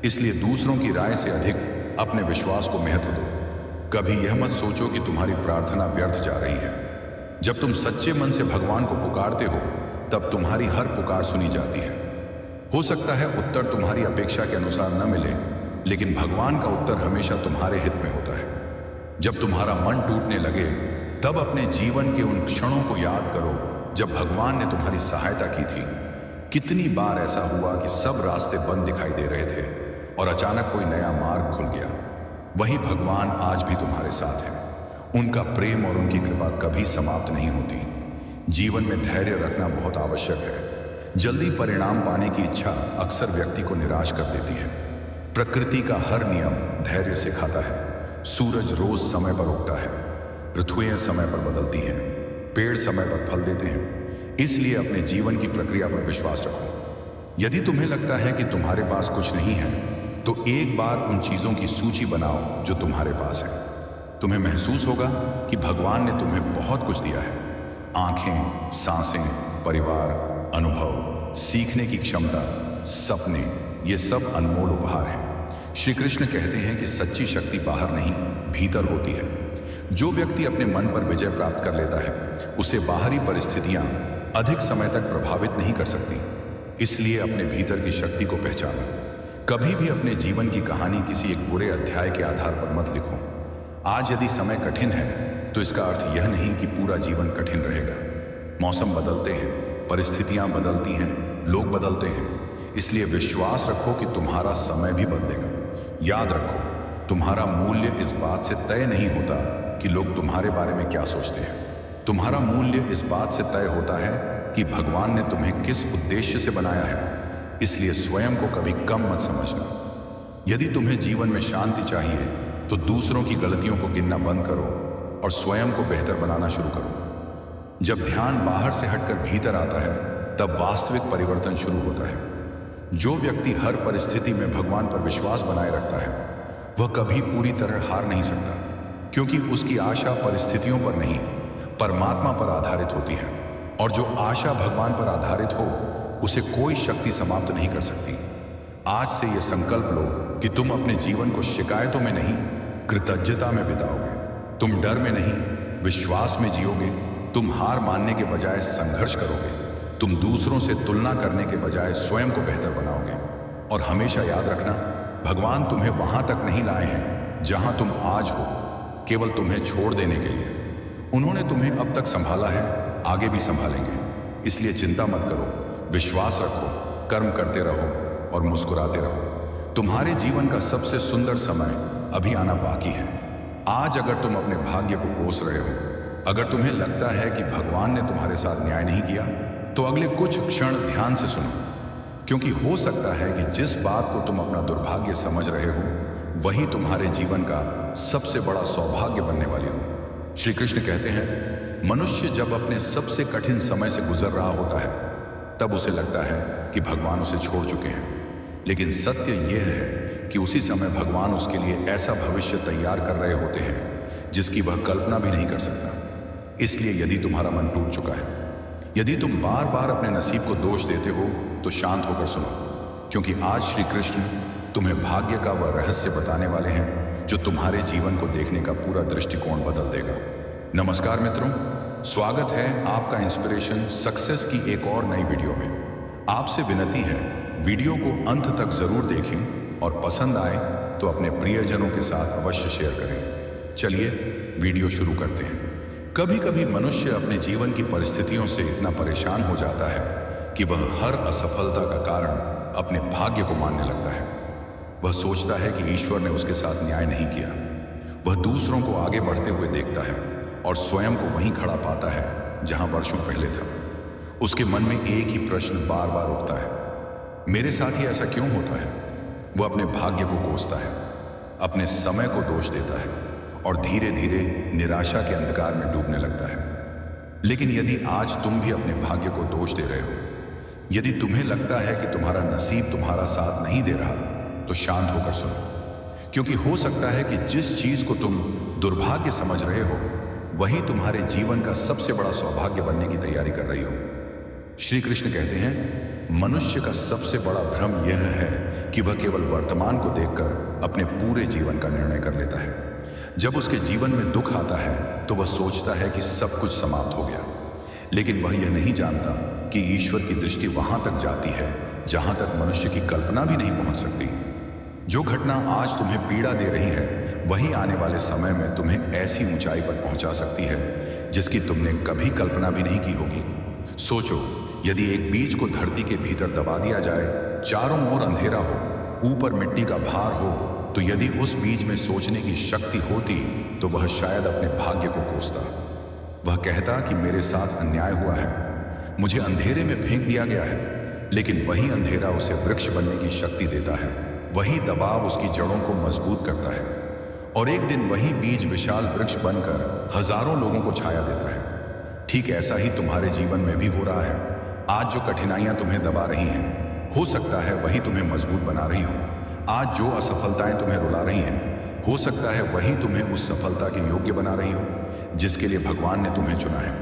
इसलिए दूसरों की राय से अधिक अपने विश्वास को महत्व दो। कभी यह मत सोचो कि तुम्हारी प्रार्थना व्यर्थ जा रही है। जब तुम सच्चे मन से भगवान को पुकारते हो तब तुम्हारी हर पुकार सुनी जाती है। हो सकता है उत्तर तुम्हारी अपेक्षा के अनुसार न मिले, लेकिन भगवान का उत्तर हमेशा तुम्हारे हित में होता है। जब तुम्हारा मन टूटने लगे तब अपने जीवन के उन क्षणों को याद करो जब भगवान ने तुम्हारी सहायता की थी। कितनी बार ऐसा हुआ कि सब रास्ते बंद दिखाई दे रहे थे और अचानक कोई नया मार्ग खुल गया। वही भगवान आज भी तुम्हारे साथ है। उनका प्रेम और उनकी कृपा कभी समाप्त नहीं होती। जीवन में धैर्य रखना बहुत आवश्यक है। जल्दी परिणाम पाने की इच्छा अक्सर व्यक्ति को निराश कर देती है। प्रकृति का हर नियम धैर्य सिखाता है। सूरज रोज समय पर उगता है, ऋतुएं समय पर बदलती हैं, पेड़ समय पर फल देते हैं। इसलिए अपने जीवन की प्रक्रिया पर विश्वास रखो। यदि तुम्हें लगता है कि तुम्हारे पास कुछ नहीं है तो एक बार उन चीजों की सूची बनाओ जो तुम्हारे पास है। तुम्हें महसूस होगा कि भगवान ने तुम्हें बहुत कुछ दिया है। आंखें, सांसें, परिवार, अनुभव, सीखने की क्षमता, सपने, ये सब अनमोल उपहार हैं। श्री कृष्ण कहते हैं कि सच्ची शक्ति बाहर नहीं, भीतर होती है। जो व्यक्ति अपने मन पर विजय प्राप्त कर लेता है उसे बाहरी परिस्थितियां अधिक समय तक प्रभावित नहीं कर सकती। इसलिए अपने भीतर की शक्ति को पहचानो। कभी भी अपने जीवन की कहानी किसी एक बुरे अध्याय के आधार पर मत लिखो। आज यदि समय कठिन है तो इसका अर्थ यह नहीं कि पूरा जीवन कठिन रहेगा। मौसम बदलते हैं, परिस्थितियां बदलती हैं, लोग बदलते हैं। इसलिए विश्वास रखो कि तुम्हारा समय भी बदलेगा। याद रखो, तुम्हारा मूल्य इस बात से तय नहीं होता कि लोग तुम्हारे बारे में क्या सोचते हैं। तुम्हारा मूल्य इस बात से तय होता है कि भगवान ने तुम्हें किस उद्देश्य से बनाया है। इसलिए स्वयं को कभी कम मत समझना। यदि तुम्हें जीवन में शांति चाहिए तो दूसरों की गलतियों को गिनना बंद करो और स्वयं को बेहतर बनाना शुरू करो। जब ध्यान बाहर से हटकर भीतर आता है तब वास्तविक परिवर्तन शुरू होता है। जो व्यक्ति हर परिस्थिति में भगवान पर विश्वास बनाए रखता है वह कभी पूरी तरह हार नहीं सकता, क्योंकि उसकी आशा परिस्थितियों पर नहीं, परमात्मा पर आधारित होती है। और जो आशा भगवान पर आधारित हो उसे कोई शक्ति समाप्त नहीं कर सकती। आज से यह संकल्प लो कि तुम अपने जीवन को शिकायतों में नहीं, कृतज्ञता में बिताओगे। तुम डर में नहीं, विश्वास में जियोगे। तुम हार मानने के बजाय संघर्ष करोगे। तुम दूसरों से तुलना करने के बजाय स्वयं को बेहतर बनाओगे। और हमेशा याद रखना, भगवान तुम्हें वहां तक नहीं लाए हैं जहां तुम आज हो, केवल तुम्हें छोड़ देने के लिए। उन्होंने तुम्हें अब तक संभाला है, आगे भी संभालेंगे। इसलिए चिंता मत करो, विश्वास रखो, कर्म करते रहो और मुस्कुराते रहो। तुम्हारे जीवन का सबसे सुंदर समय अभी आना बाकी है। आज अगर तुम अपने भाग्य को कोस रहे हो, अगर तुम्हें लगता है कि भगवान ने तुम्हारे साथ न्याय नहीं किया, तो अगले कुछ क्षण ध्यान से सुनो, क्योंकि हो सकता है कि जिस बात को तुम अपना दुर्भाग्य समझ रहे हो, वही तुम्हारे जीवन का सबसे बड़ा सौभाग्य बनने वाली हो। श्री कृष्ण कहते हैं, मनुष्य जब अपने सबसे कठिन समय से गुजर रहा होता है, तब उसे लगता है कि भगवान उसे छोड़ चुके हैं। लेकिन सत्य यह है कि उसी समय भगवान उसके लिए ऐसा भविष्य तैयार कर रहे होते हैं जिसकी वह कल्पना भी नहीं कर सकता। इसलिए यदि तुम्हारा मन टूट चुका है, यदि तुम बार बार अपने नसीब को दोष देते हो, तो शांत होकर सुनो, क्योंकि आज श्री कृष्ण तुम्हें भाग्य का वह रहस्य बताने वाले हैं जो तुम्हारे जीवन को देखने का पूरा दृष्टिकोण बदल देगा। नमस्कार मित्रों, स्वागत है आपका इंस्पिरेशन सक्सेस की एक और नई वीडियो में। आपसे विनती है, वीडियो को अंत तक जरूर देखें और पसंद आए तो अपने प्रियजनों के साथ अवश्य शेयर करें। चलिए वीडियो शुरू करते हैं। कभी कभी मनुष्य अपने जीवन की परिस्थितियों से इतना परेशान हो जाता है कि वह हर असफलता का कारण अपने भाग्य को मानने लगता है। वह सोचता है कि ईश्वर ने उसके साथ न्याय नहीं किया। वह दूसरों को आगे बढ़ते हुए देखता है और स्वयं को वहीं खड़ा पाता है जहां वर्षों पहले था। उसके मन में एक ही प्रश्न बार बार उठता है, मेरे साथ ही ऐसा क्यों होता है? वह अपने भाग्य को कोसता है, अपने समय को दोष देता है और धीरे धीरे निराशा के अंधकार में डूबने लगता है। लेकिन यदि आज तुम भी अपने भाग्य को दोष दे रहे हो, यदि तुम्हें लगता है कि तुम्हारा नसीब तुम्हारा साथ नहीं दे रहा, तो शांत होकर सुनो, क्योंकि हो सकता है कि जिस चीज को तुम दुर्भाग्य समझ रहे हो, वही तुम्हारे जीवन का सबसे बड़ा सौभाग्य बनने की तैयारी कर रही हो। श्री कृष्ण कहते हैं, मनुष्य का सबसे बड़ा भ्रम यह है कि वह केवल वर्तमान को देखकर अपने पूरे जीवन का निर्णय कर लेता है। जब उसके जीवन में दुख आता है तो वह सोचता है कि सब कुछ समाप्त हो गया, लेकिन वह यह नहीं जानता कि ईश्वर की दृष्टि वहां तक जाती है जहां तक मनुष्य की कल्पना भी नहीं पहुंच सकती। जो घटना आज तुम्हें पीड़ा दे रही है, वही आने वाले समय में तुम्हें ऐसी ऊंचाई पर पहुंचा सकती है जिसकी तुमने कभी कल्पना भी नहीं की होगी। सोचो, यदि एक बीज को धरती के भीतर दबा दिया जाए, चारों ओर अंधेरा हो, ऊपर मिट्टी का भार हो, तो यदि उस बीज में सोचने की शक्ति होती तो वह शायद अपने भाग्य को कोसता। वह कहता कि मेरे साथ अन्याय हुआ है, मुझे अंधेरे में फेंक दिया गया है। लेकिन वही अंधेरा उसे वृक्ष बनने की शक्ति देता है, वही दबाव उसकी जड़ों को मजबूत करता है और एक दिन वही बीज विशाल वृक्ष बनकर हजारों लोगों को छाया देता है। ठीक ऐसा ही तुम्हारे जीवन में भी हो रहा है। आज जो कठिनाइयां तुम्हें दबा रही हैं, हो सकता है वही तुम्हें मजबूत बना रही हो। आज जो असफलताएं तुम्हें रुला रही हैं, हो सकता है वही तुम्हें उस सफलता के योग्य बना रही हो जिसके लिए भगवान ने तुम्हें चुना है।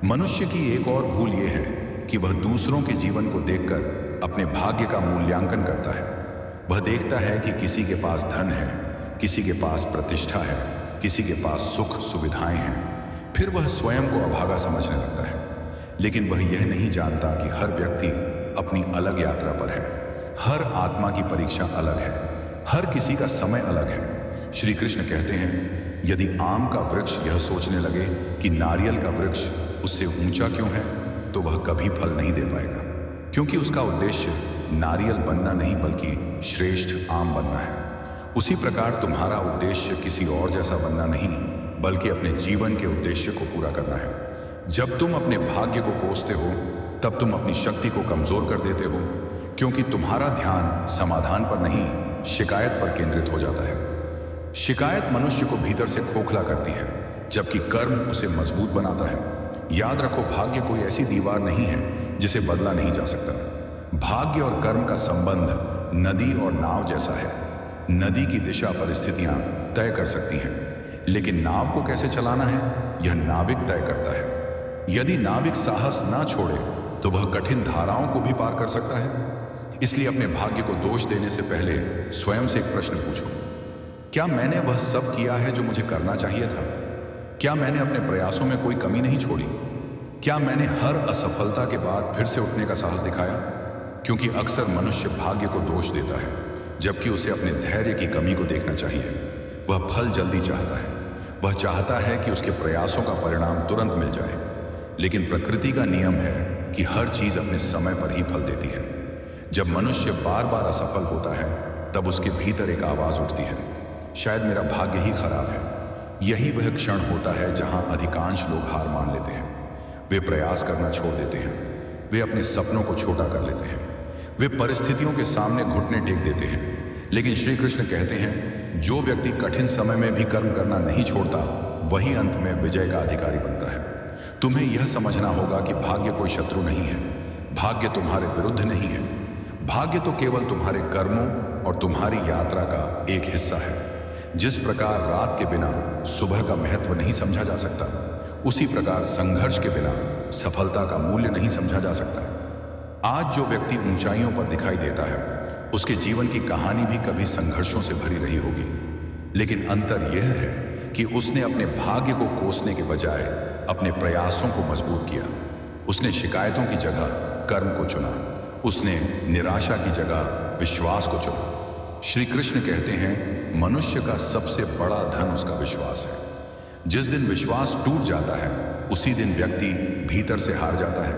मनुष्य की एक और भूल यह है कि वह दूसरों के जीवन को देखकर अपने भाग्य का मूल्यांकन करता है। वह देखता है कि किसी के पास धन है, किसी के पास प्रतिष्ठा है, किसी के पास सुख सुविधाएं हैं, फिर वह स्वयं को अभागा समझने लगता है। लेकिन वह यह नहीं जानता कि हर व्यक्ति अपनी अलग यात्रा पर है, हर आत्मा की परीक्षा अलग है, हर किसी का समय अलग है। श्री कृष्ण कहते हैं, यदि आम का वृक्ष यह सोचने लगे कि नारियल का वृक्ष उससे ऊंचा क्यों है, तो वह कभी फल नहीं दे पाएगा, क्योंकि उसका उद्देश्य नारियल बनना नहीं बल्कि श्रेष्ठ आम बनना है। उसी प्रकार तुम्हारा उद्देश्य किसी और जैसा बनना नहीं, बल्कि अपने जीवन के उद्देश्य को पूरा करना है। जब तुम अपने भाग्य को कोसते हो, तब तुम अपनी शक्ति को कमजोर कर देते हो, क्योंकि तुम्हारा ध्यान समाधान पर नहीं, शिकायत पर केंद्रित हो जाता है। शिकायत मनुष्य को भीतर से खोखला करती है, जबकि कर्म उसे मजबूत बनाता है। याद रखो, भाग्य कोई ऐसी दीवार नहीं है जिसे बदला नहीं जा सकता। भाग्य और कर्म का संबंध नदी और नाव जैसा है। नदी की दिशा परिस्थितियां तय कर सकती हैं, लेकिन नाव को कैसे चलाना है, यह नाविक तय करता है। यदि नाविक साहस ना छोड़े तो वह कठिन धाराओं को भी पार कर सकता है। इसलिए अपने भाग्य को दोष देने से पहले स्वयं से एक प्रश्न पूछो, क्या मैंने वह सब किया है जो मुझे करना चाहिए था? क्या मैंने अपने प्रयासों में कोई कमी नहीं छोड़ी? क्या मैंने हर असफलता के बाद फिर से उठने का साहस दिखाया? क्योंकि अक्सर मनुष्य भाग्य को दोष देता है, जबकि उसे अपने धैर्य की कमी को देखना चाहिए। वह फल जल्दी चाहता है, वह चाहता है कि उसके प्रयासों का परिणाम तुरंत मिल जाए, लेकिन प्रकृति का नियम है कि हर चीज अपने समय पर ही फल देती है। जब मनुष्य बार बार असफल होता है, तब उसके भीतर एक आवाज उठती है, शायद मेरा भाग्य ही खराब है। यही वह क्षण होता है जहां अधिकांश लोग हार मान लेते हैं। वे प्रयास करना छोड़ देते हैं, वे अपने सपनों को छोटा कर लेते हैं, वे परिस्थितियों के सामने घुटने टेक देते हैं। लेकिन श्री कृष्ण कहते हैं, जो व्यक्ति कठिन समय में भी कर्म करना नहीं छोड़ता, वही अंत में विजय का अधिकारी बनता है। तुम्हें यह समझना होगा कि भाग्य कोई शत्रु नहीं है, भाग्य तुम्हारे विरुद्ध नहीं है। भाग्य तो केवल तुम्हारे कर्मों और तुम्हारी यात्रा का एक हिस्सा है। जिस प्रकार रात के बिना सुबह का महत्व नहीं समझा जा सकता, उसी प्रकार संघर्ष के बिना सफलता का मूल्य नहीं समझा जा सकता। आज जो व्यक्ति ऊंचाइयों पर दिखाई देता है, उसके जीवन की कहानी भी कभी संघर्षों से भरी रही होगी, लेकिन अंतर यह है कि उसने अपने भाग्य को कोसने के बजाय अपने प्रयासों को मजबूत किया। उसने शिकायतों की जगह कर्म को चुना, उसने निराशा की जगह विश्वास को चुना। श्री कृष्ण कहते हैं, मनुष्य का सबसे बड़ा धन उसका विश्वास है। जिस दिन विश्वास टूट जाता है, उसी दिन व्यक्ति भीतर से हार जाता है,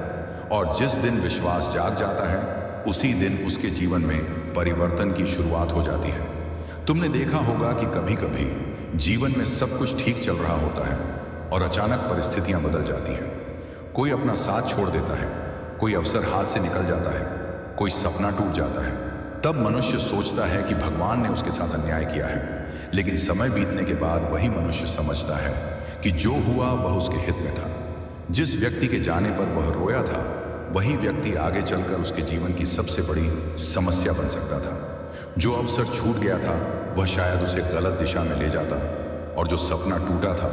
और जिस दिन विश्वास जाग जाता है, उसी दिन उसके जीवन में परिवर्तन की शुरुआत हो जाती है। तुमने देखा होगा कि कभी कभी जीवन में सब कुछ ठीक चल रहा होता है और अचानक परिस्थितियां बदल जाती हैं। कोई अपना साथ छोड़ देता है, कोई अवसर हाथ से निकल जाता है, कोई सपना टूट जाता है। तब मनुष्य सोचता है कि भगवान ने उसके साथ अन्याय किया है, लेकिन समय बीतने के बाद वही मनुष्य समझता है कि जो हुआ वह उसके हित में था। जिस व्यक्ति के जाने पर वह रोया था, वही व्यक्ति आगे चलकर उसके जीवन की सबसे बड़ी समस्या बन सकता था। जो अवसर छूट गया था, वह शायद उसे गलत दिशा में ले जाता, और जो सपना टूटा था,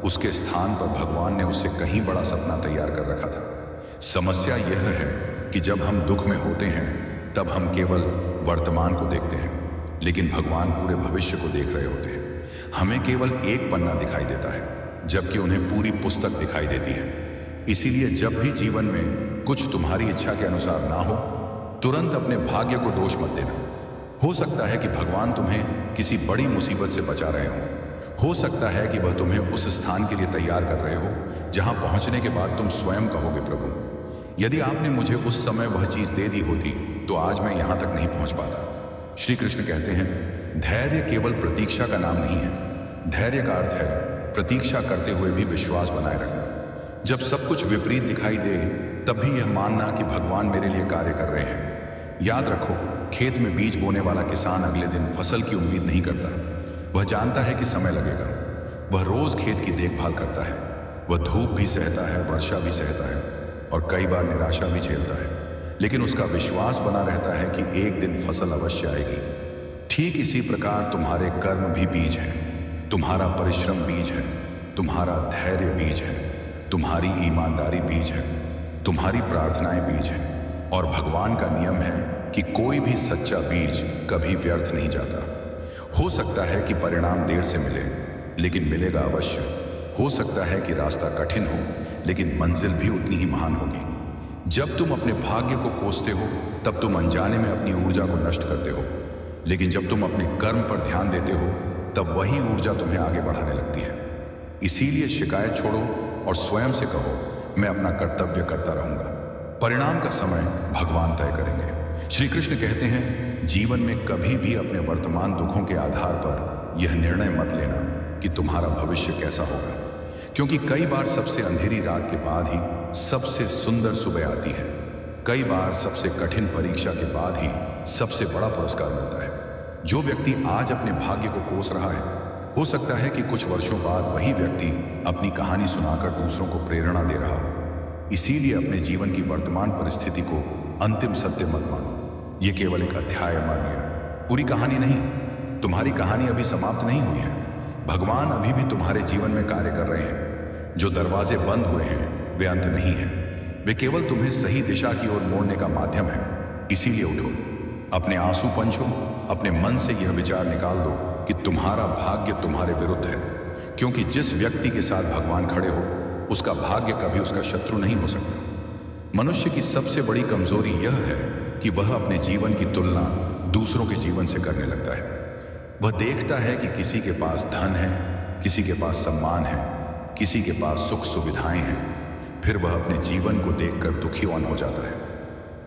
उसके स्थान पर भगवान ने उससे कहीं बड़ा सपना तैयार कर रखा था। समस्या यह है कि जब हम दुख में होते हैं, तब हम केवल वर्तमान को देखते हैं, लेकिन भगवान पूरे भविष्य को देख रहे होते हैं। हमें केवल एक पन्ना दिखाई देता है, जबकि उन्हें पूरी पुस्तक दिखाई देती है। इसीलिए जब भी जीवन में कुछ तुम्हारी इच्छा के अनुसार ना हो, तुरंत अपने भाग्य को दोष मत देना। हो सकता है कि भगवान तुम्हें किसी बड़ी मुसीबत से बचा रहे हो सकता है कि वह तुम्हें उस स्थान के लिए तैयार कर रहे हो जहां पहुंचने के बाद तुम स्वयं कहोगे, प्रभु, यदि आपने मुझे उस समय वह चीज दे दी होती तो आज मैं यहां तक नहीं पहुंच पाता। श्री कृष्ण कहते हैं, धैर्य केवल प्रतीक्षा का नाम नहीं है। धैर्य का अर्थ है प्रतीक्षा करते हुए भी विश्वास बनाए रखना। जब सब कुछ विपरीत दिखाई दे, तब भी यह मानना कि भगवान मेरे लिए कार्य कर रहे हैं। याद रखो, खेत में बीज बोने वाला किसान अगले दिन फसल की उम्मीद नहीं करता। वह जानता है कि समय लगेगा। वह रोज खेत की देखभाल करता है। वह धूप भी सहता है, वर्षा भी सहता है, और कई बार निराशा भी झेलता है, लेकिन उसका विश्वास बना रहता है कि एक दिन फसल अवश्य आएगी। ठीक इसी प्रकार तुम्हारे कर्म भी बीज हैं, तुम्हारा परिश्रम बीज है, तुम्हारा धैर्य बीज है, तुम्हारी ईमानदारी बीज है, तुम्हारी प्रार्थनाएं बीज हैं। और भगवान का नियम है कि कोई भी सच्चा बीज कभी व्यर्थ नहीं जाता। हो सकता है कि परिणाम देर से मिले, लेकिन मिलेगा अवश्य। हो सकता है कि रास्ता कठिन हो, लेकिन मंजिल भी उतनी ही महान होगी। जब तुम अपने भाग्य को कोसते हो, तब तुम अनजाने में अपनी ऊर्जा को नष्ट करते हो, लेकिन जब तुम अपने कर्म पर ध्यान देते हो, तब वही ऊर्जा तुम्हें आगे बढ़ाने लगती है। इसीलिए शिकायत छोड़ो और स्वयं से कहो, मैं अपना कर्तव्य करता रहूंगा, परिणाम का समय भगवान तय करेंगे। श्री कृष्ण कहते हैं, जीवन में कभी भी अपने वर्तमान दुखों के आधार पर यह निर्णय मत लेना कि तुम्हारा भविष्य कैसा होगा, क्योंकि कई बार सबसे अंधेरी रात के बाद ही सबसे सुंदर सुबह आती है। कई बार सबसे कठिन परीक्षा के बाद ही सबसे बड़ा पुरस्कार मिलता है। जो व्यक्ति आज अपने भाग्य को कोस रहा है, हो सकता है कि कुछ वर्षों बाद वही व्यक्ति अपनी कहानी सुनाकर दूसरों को प्रेरणा दे रहा हो। इसीलिए अपने जीवन की वर्तमान परिस्थिति को अंतिम सत्य मत मानो। ये केवल एक अध्याय मानिए, पूरी कहानी नहीं। तुम्हारी कहानी अभी समाप्त नहीं हुई है। भगवान अभी भी तुम्हारे जीवन में कार्य कर रहे हैं। जो दरवाजे बंद हुए हैं, वे अंत नहीं है, वे केवल तुम्हें सही दिशा की ओर मोड़ने का माध्यम है। इसीलिए उठो, अपने आंसू पंछो, अपने मन से यह विचार निकाल दो कि तुम्हारा भाग्य तुम्हारे विरुद्ध है, क्योंकि जिस व्यक्ति के साथ भगवान खड़े हो, उसका भाग्य कभी उसका शत्रु नहीं हो सकता। मनुष्य की सबसे बड़ी कमजोरी यह है कि वह अपने जीवन की तुलना दूसरों के जीवन से करने लगता है। वह देखता है कि किसी के पास धन है, किसी के पास सम्मान है, किसी के पास सुख सुविधाएं हैं। फिर वह अपने जीवन को देखकर दुखीवान हो जाता है।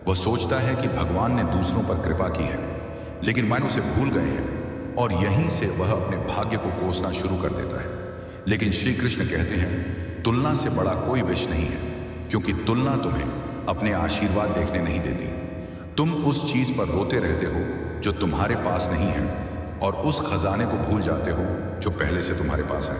वह सोचता है कि भगवान ने दूसरों पर कृपा की है, लेकिन मानो उसे भूल गए हैं, और यहीं से वह अपने भाग्य को कोसना शुरू कर देता है। लेकिन श्री कृष्ण कहते हैं, तुलना से बड़ा कोई विष नहीं है, क्योंकि तुलना तुम्हें अपने आशीर्वाद देखने नहीं देती। तुम उस चीज पर रोते रहते हो जो तुम्हारे पास नहीं है, और उस खजाने को भूल जाते हो जो पहले से तुम्हारे पास है।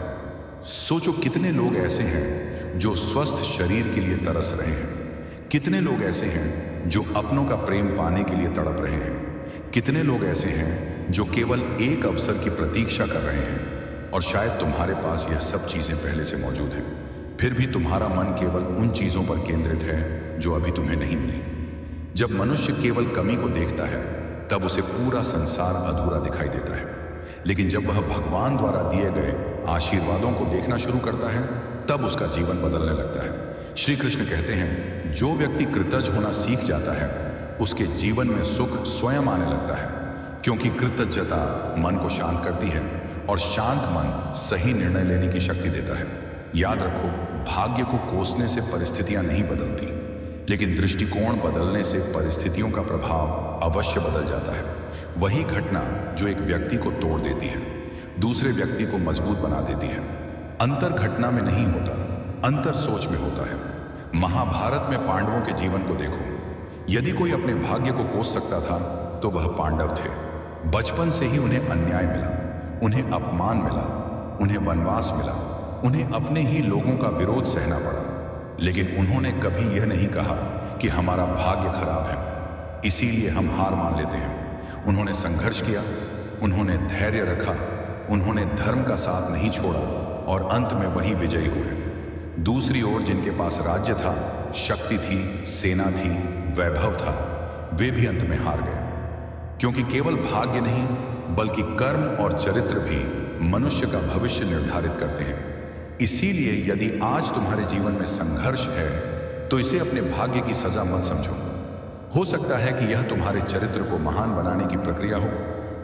सोचो, कितने लोग ऐसे हैं जो स्वस्थ शरीर के लिए तरस रहे हैं, कितने लोग ऐसे हैं जो अपनों का प्रेम पाने के लिए तड़प रहे हैं, कितने लोग ऐसे हैं जो केवल एक अवसर की प्रतीक्षा कर रहे हैं, और शायद तुम्हारे पास यह सब चीजें पहले से मौजूद हैं। फिर भी तुम्हारा मन केवल उन चीजों पर केंद्रित है जो अभी तुम्हें नहीं मिली। जब मनुष्य केवल कमी को देखता है, तब उसे पूरा संसार अधूरा दिखाई देता है। लेकिन जब वह भगवान द्वारा दिए गए आशीर्वादों को देखना शुरू करता है, तब उसका जीवन बदलने लगता है। श्री कृष्ण कहते हैं, जो व्यक्ति कृतज्ञ होना सीख जाता है, उसके जीवन में सुख स्वयं आने लगता है, क्योंकि कृतज्ञता मन को शांत करती है, और शांत मन सही निर्णय लेने की शक्ति देता है। याद रखो, भाग्य को कोसने से परिस्थितियां नहीं बदलती, लेकिन दृष्टिकोण बदलने से परिस्थितियों का प्रभाव अवश्य बदल जाता है। वही घटना जो एक व्यक्ति को तोड़ देती है, दूसरे व्यक्ति को मजबूत बना देती है। अंतर घटना में नहीं होता, अंतर सोच में होता है। महाभारत में पांडवों के जीवन को देखो। यदि कोई अपने भाग्य को कोस सकता था तो वह पांडव थे। बचपन से ही उन्हें अन्याय मिला, उन्हें अपमान मिला, उन्हें वनवास मिला, उन्हें अपने ही लोगों का विरोध सहना पड़ा, लेकिन उन्होंने कभी यह नहीं कहा कि हमारा भाग्य खराब है, इसीलिए हम हार मान लेते हैं। उन्होंने संघर्ष किया, उन्होंने धैर्य रखा, उन्होंने धर्म का साथ नहीं छोड़ा, और अंत में वही विजयी हुए। दूसरी ओर जिनके पास राज्य था, शक्ति थी, सेना थी, वैभव था, वे भी अंत में हार गए, क्योंकि केवल भाग्य नहीं बल्कि कर्म और चरित्र भी मनुष्य का भविष्य निर्धारित करते हैं। इसीलिए यदि आज तुम्हारे जीवन में संघर्ष है तो इसे अपने भाग्य की सजा मत समझो। हो सकता है कि यह तुम्हारे चरित्र को महान बनाने की प्रक्रिया हो।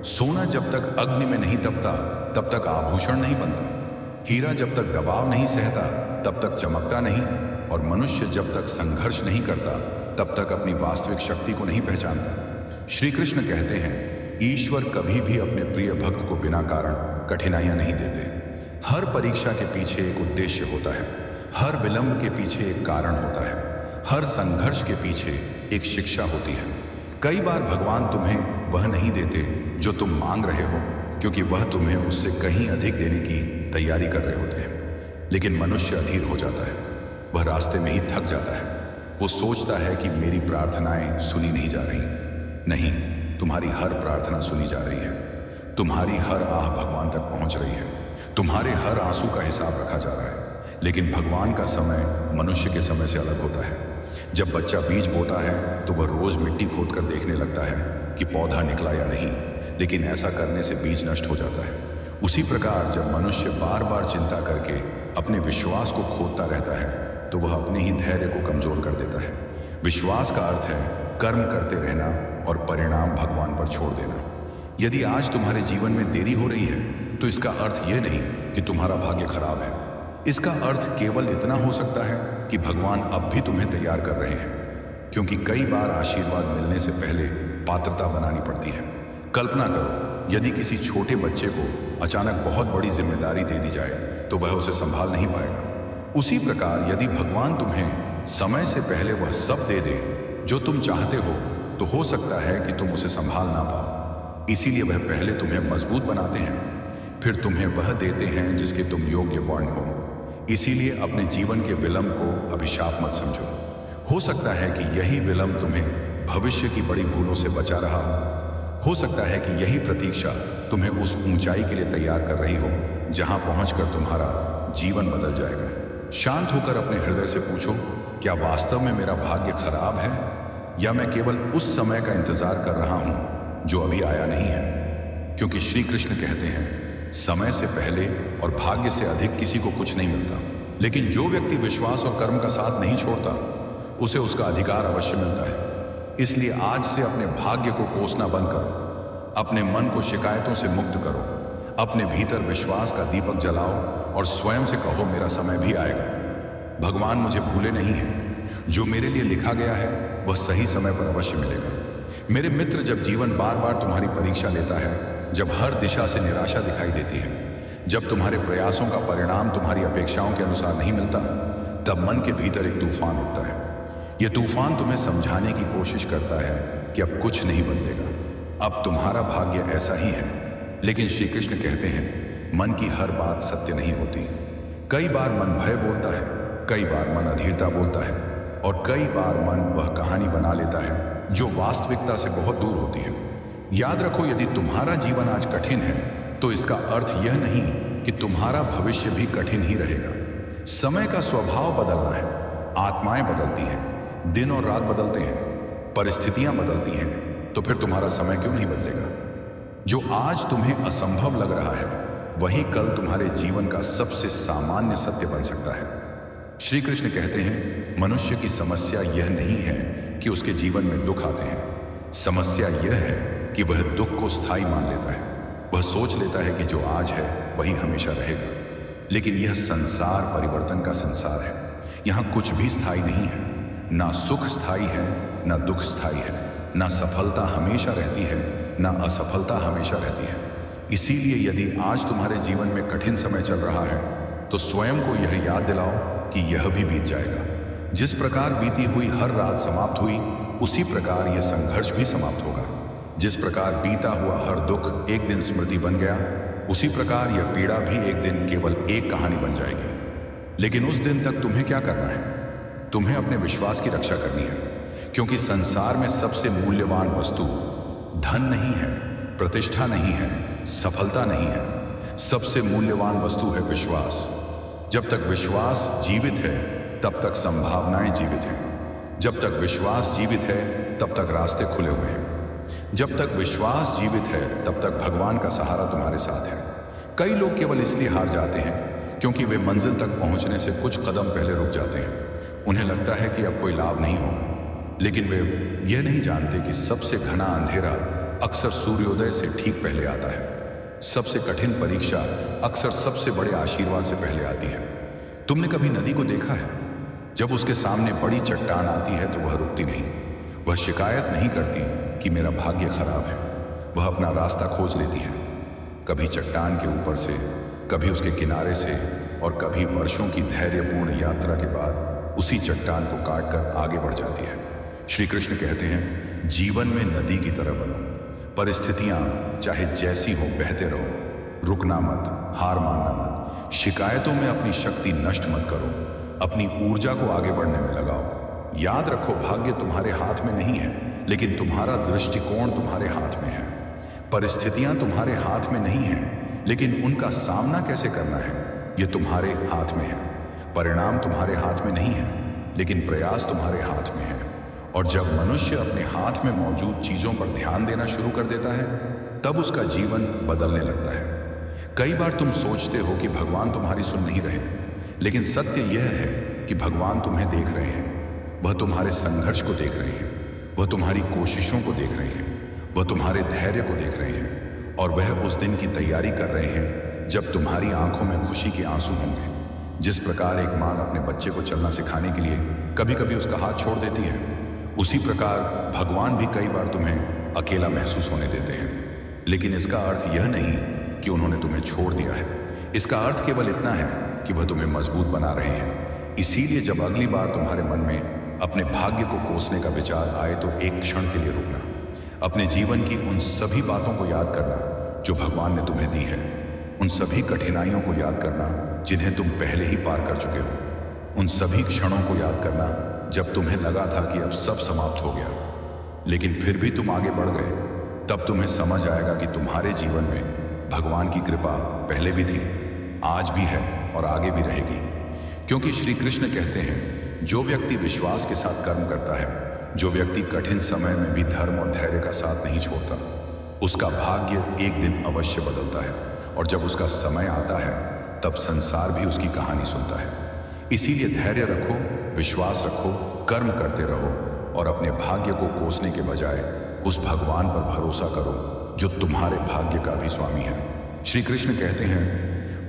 सोना जब तक अग्नि में नहीं तपता तब तक आभूषण नहीं बनता, हीरा जब तक दबाव नहीं सहता तब तक चमकता नहीं, और मनुष्य जब तक संघर्ष नहीं करता तब तक अपनी वास्तविक शक्ति को नहीं पहचानता। श्री कृष्ण कहते हैं, ईश्वर कभी भी अपने प्रिय भक्त को बिना कारण कठिनाइयां नहीं देते। हर परीक्षा के पीछे एक उद्देश्य होता है, हर विलंब के पीछे एक कारण होता है, हर संघर्ष के पीछे एक शिक्षा होती है। कई बार भगवान तुम्हें वह नहीं देते जो तुम मांग रहे हो, क्योंकि वह तुम्हें उससे कहीं अधिक देने की तैयारी कर रहे होते हैं। लेकिन मनुष्य अधीर हो जाता है, वह रास्ते में ही थक जाता है। वो सोचता है कि मेरी प्रार्थनाएं सुनी नहीं जा रही। नहीं, तुम्हारी हर प्रार्थना सुनी जा रही है, तुम्हारी हर आह भगवान तक पहुंच रही है, तुम्हारे हर आंसू का हिसाब रखा जा रहा है। लेकिन भगवान का समय मनुष्य के समय से अलग होता है। जब बच्चा बीज बोता है तो वह रोज मिट्टी खोद कर देखने लगता है कि पौधा निकला या नहीं, लेकिन ऐसा करने से बीज नष्ट हो जाता है। उसी प्रकार जब मनुष्य बार बार चिंता करके अपने विश्वास को खोदता रहता है तो वह अपने ही धैर्य को कमजोर कर देता है। विश्वास का अर्थ है कर्म करते रहना और परिणाम भगवान पर छोड़ देना। यदि आज तुम्हारे जीवन में देरी हो रही है तो इसका अर्थ यह नहीं कि तुम्हारा भाग्य खराब है। इसका अर्थ केवल इतना हो सकता है कि भगवान अब भी तुम्हें तैयार कर रहे हैं, क्योंकि कई बार आशीर्वाद मिलने से पहले पात्रता बनानी पड़ती है। कल्पना करो, यदि किसी छोटे बच्चे को अचानक बहुत बड़ी जिम्मेदारी दे दी जाए तो वह उसे संभाल नहीं पाएगा। उसी प्रकार यदि भगवान तुम्हें समय से पहले वह सब दे दे जो तुम चाहते हो तो हो सकता है कि तुम उसे संभाल ना पाओ। इसीलिए वह पहले तुम्हें मजबूत बनाते हैं, फिर तुम्हें वह देते हैं जिसके तुम योग्य वर्ण हो। इसीलिए अपने जीवन के विलंब को अभिशाप मत समझो। हो सकता है कि यही विलंब तुम्हें भविष्य की बड़ी भूलों से बचा रहा हो सकता है कि यही प्रतीक्षा तुम्हें उस ऊंचाई के लिए तैयार कर रही हो जहां पहुंचकर तुम्हारा जीवन बदल जाएगा। शांत होकर अपने हृदय से पूछो, क्या वास्तव में मेरा भाग्य खराब है, या मैं केवल उस समय का इंतजार कर रहा हूं जो अभी आया नहीं है? क्योंकि श्री कृष्ण कहते हैं, समय से पहले और भाग्य से अधिक किसी को कुछ नहीं मिलता, लेकिन जो व्यक्ति विश्वास और कर्म का साथ नहीं छोड़ता उसे उसका अधिकार अवश्य मिलता है। इसलिए आज से अपने भाग्य को कोसना बंद करो, अपने मन को शिकायतों से मुक्त करो, अपने भीतर विश्वास का दीपक जलाओ और स्वयं से कहो, मेरा समय भी आएगा। भगवान मुझे भूले नहीं है, जो मेरे लिए लिखा गया है वह सही समय पर अवश्य मिलेगा। मेरे मित्र, जब जीवन बार बार तुम्हारी परीक्षा लेता है, जब हर दिशा से निराशा दिखाई देती है, जब तुम्हारे प्रयासों का परिणाम तुम्हारी अपेक्षाओं के अनुसार नहीं मिलता, तब मन के भीतर एक तूफान उठता है। यह तूफान तुम्हें समझाने की कोशिश करता है कि अब कुछ नहीं बदलेगा, अब तुम्हारा भाग्य ऐसा ही है। लेकिन श्री कृष्ण कहते हैं, मन की हर बात सत्य नहीं होती। कई बार मन भय बोलता है, कई बार मन अधीरता बोलता है, और कई बार मन वह कहानी बना लेता है जो वास्तविकता से बहुत दूर होती है। याद रखो, यदि तुम्हारा जीवन आज कठिन है तो इसका अर्थ यह नहीं कि तुम्हारा भविष्य भी कठिन ही रहेगा। समय का स्वभाव बदलना है, आत्माएं बदलती हैं, दिन और रात बदलते हैं, परिस्थितियां बदलती हैं, तो फिर तुम्हारा समय क्यों नहीं बदलेगा? जो आज तुम्हें असंभव लग रहा है वही कल तुम्हारे जीवन का सबसे सामान्य सत्य बन सकता है। श्री कृष्ण कहते हैं, मनुष्य की समस्या यह नहीं है कि उसके जीवन में दुख आते हैं, समस्या यह है कि वह दुख को स्थायी मान लेता है। वह सोच लेता है कि जो आज है वही हमेशा रहेगा। लेकिन यह संसार परिवर्तन का संसार है। यहाँ कुछ भी स्थायी नहीं है, ना सुख स्थायी है, ना दुख स्थायी है, ना सफलता हमेशा रहती है, ना असफलता हमेशा रहती है। इसीलिए यदि आज तुम्हारे जीवन में कठिन समय चल रहा है तो स्वयं को यह याद दिलाओ कि यह भी बीत जाएगा। जिस प्रकार बीती हुई हर रात समाप्त हुई, उसी प्रकार यह संघर्ष भी समाप्त होगा। जिस प्रकार बीता हुआ हर दुख एक दिन स्मृति बन गया, उसी प्रकार यह पीड़ा भी एक दिन केवल एक कहानी बन जाएगी। लेकिन उस दिन तक तुम्हें क्या करना है? तुम्हें अपने विश्वास की रक्षा करनी है, क्योंकि संसार में सबसे मूल्यवान वस्तु धन नहीं है, प्रतिष्ठा नहीं है, सफलता नहीं है। सबसे मूल्यवान वस्तु है विश्वास। जब तक विश्वास जीवित है तब तक संभावनाएं जीवित हैं। जब तक विश्वास जीवित है तब तक रास्ते खुले हुए हैं। जब तक विश्वास जीवित है तब तक भगवान का सहारा तुम्हारे साथ है। कई लोग केवल इसलिए हार जाते हैं क्योंकि वे मंजिल तक पहुंचने से कुछ कदम पहले रुक जाते हैं। उन्हें लगता है कि अब कोई लाभ नहीं होगा, लेकिन वे यह नहीं जानते कि सबसे घना अंधेरा अक्सर सूर्योदय से ठीक पहले आता है। सबसे कठिन परीक्षा अक्सर सबसे बड़े आशीर्वाद से पहले आती है। तुमने कभी नदी को देखा है? जब उसके सामने बड़ी चट्टान आती है तो वह रुकती नहीं। वह शिकायत नहीं करती कि मेरा भाग्य खराब है। वह अपना रास्ता खोज लेती है, कभी चट्टान के ऊपर से, कभी उसके किनारे से, और कभी वर्षों की धैर्यपूर्ण यात्रा के बाद उसी चट्टान को काटकर आगे बढ़ जाती है। श्री कृष्ण कहते हैं, जीवन में नदी की तरह बनो। परिस्थितियां चाहे जैसी हो, बहते रहो, रुकना मत, हार मानना मत। शिकायतों में अपनी शक्ति नष्ट मत करो, अपनी ऊर्जा को आगे बढ़ने में लगाओ। याद रखो, भाग्य तुम्हारे हाथ में नहीं है, लेकिन तुम्हारा दृष्टिकोण तुम्हारे हाथ में है। परिस्थितियां तुम्हारे हाथ में नहीं हैं, लेकिन उनका सामना कैसे करना है यह तुम्हारे हाथ में है। परिणाम तुम्हारे हाथ में नहीं है, लेकिन प्रयास तुम्हारे हाथ में है। और जब मनुष्य अपने हाथ में मौजूद चीजों पर ध्यान देना शुरू कर देता है, तब उसका जीवन बदलने लगता है। कई बार तुम सोचते हो कि भगवान तुम्हारी सुन नहीं रहे, लेकिन सत्य यह है कि भगवान तुम्हें देख रहे हैं। वह तुम्हारे संघर्ष को देख रहे हैं, वह तुम्हारी कोशिशों को देख रहे हैं, वह तुम्हारे धैर्य को देख रहे हैं, और वह उस दिन की तैयारी कर रहे हैं जब तुम्हारी आंखों में खुशी के आंसू होंगे। जिस प्रकार एक मां अपने बच्चे को चलना सिखाने के लिए कभी कभी उसका हाथ छोड़ देती है, उसी प्रकार भगवान भी कई बार तुम्हें अकेला महसूस होने देते हैं। लेकिन इसका अर्थ यह नहीं कि उन्होंने तुम्हें छोड़ दिया है। इसका अर्थ केवल इतना है कि वह तुम्हें मजबूत बना रहे हैं। इसीलिए जब अगली बार तुम्हारे मन में अपने भाग्य को कोसने का विचार आए तो एक क्षण के लिए रुकना। अपने जीवन की उन सभी बातों को याद करना जो भगवान ने तुम्हें दी है। उन सभी कठिनाइयों को याद करना जिन्हें तुम पहले ही पार कर चुके हो। उन सभी क्षणों को याद करना जब तुम्हें लगा था कि अब सब समाप्त हो गया, लेकिन फिर भी तुम आगे बढ़ गए। तब तुम्हें समझ आएगा कि तुम्हारे जीवन में भगवान की कृपा पहले भी थी, आज भी है और आगे भी रहेगी। क्योंकि श्री कृष्ण कहते हैं, जो व्यक्ति विश्वास के साथ कर्म करता है, जो व्यक्ति कठिन समय में भी धर्म और धैर्य का साथ नहीं छोड़ता, उसका भाग्य एक दिन अवश्य बदलता है। और जब उसका समय आता है तब संसार भी उसकी कहानी सुनता है। इसीलिए धैर्य रखो, विश्वास रखो, कर्म करते रहो और अपने भाग्य को कोसने के बजाय उस भगवान पर भरोसा करो जो तुम्हारे भाग्य का भी स्वामी है। श्री कृष्ण कहते हैं,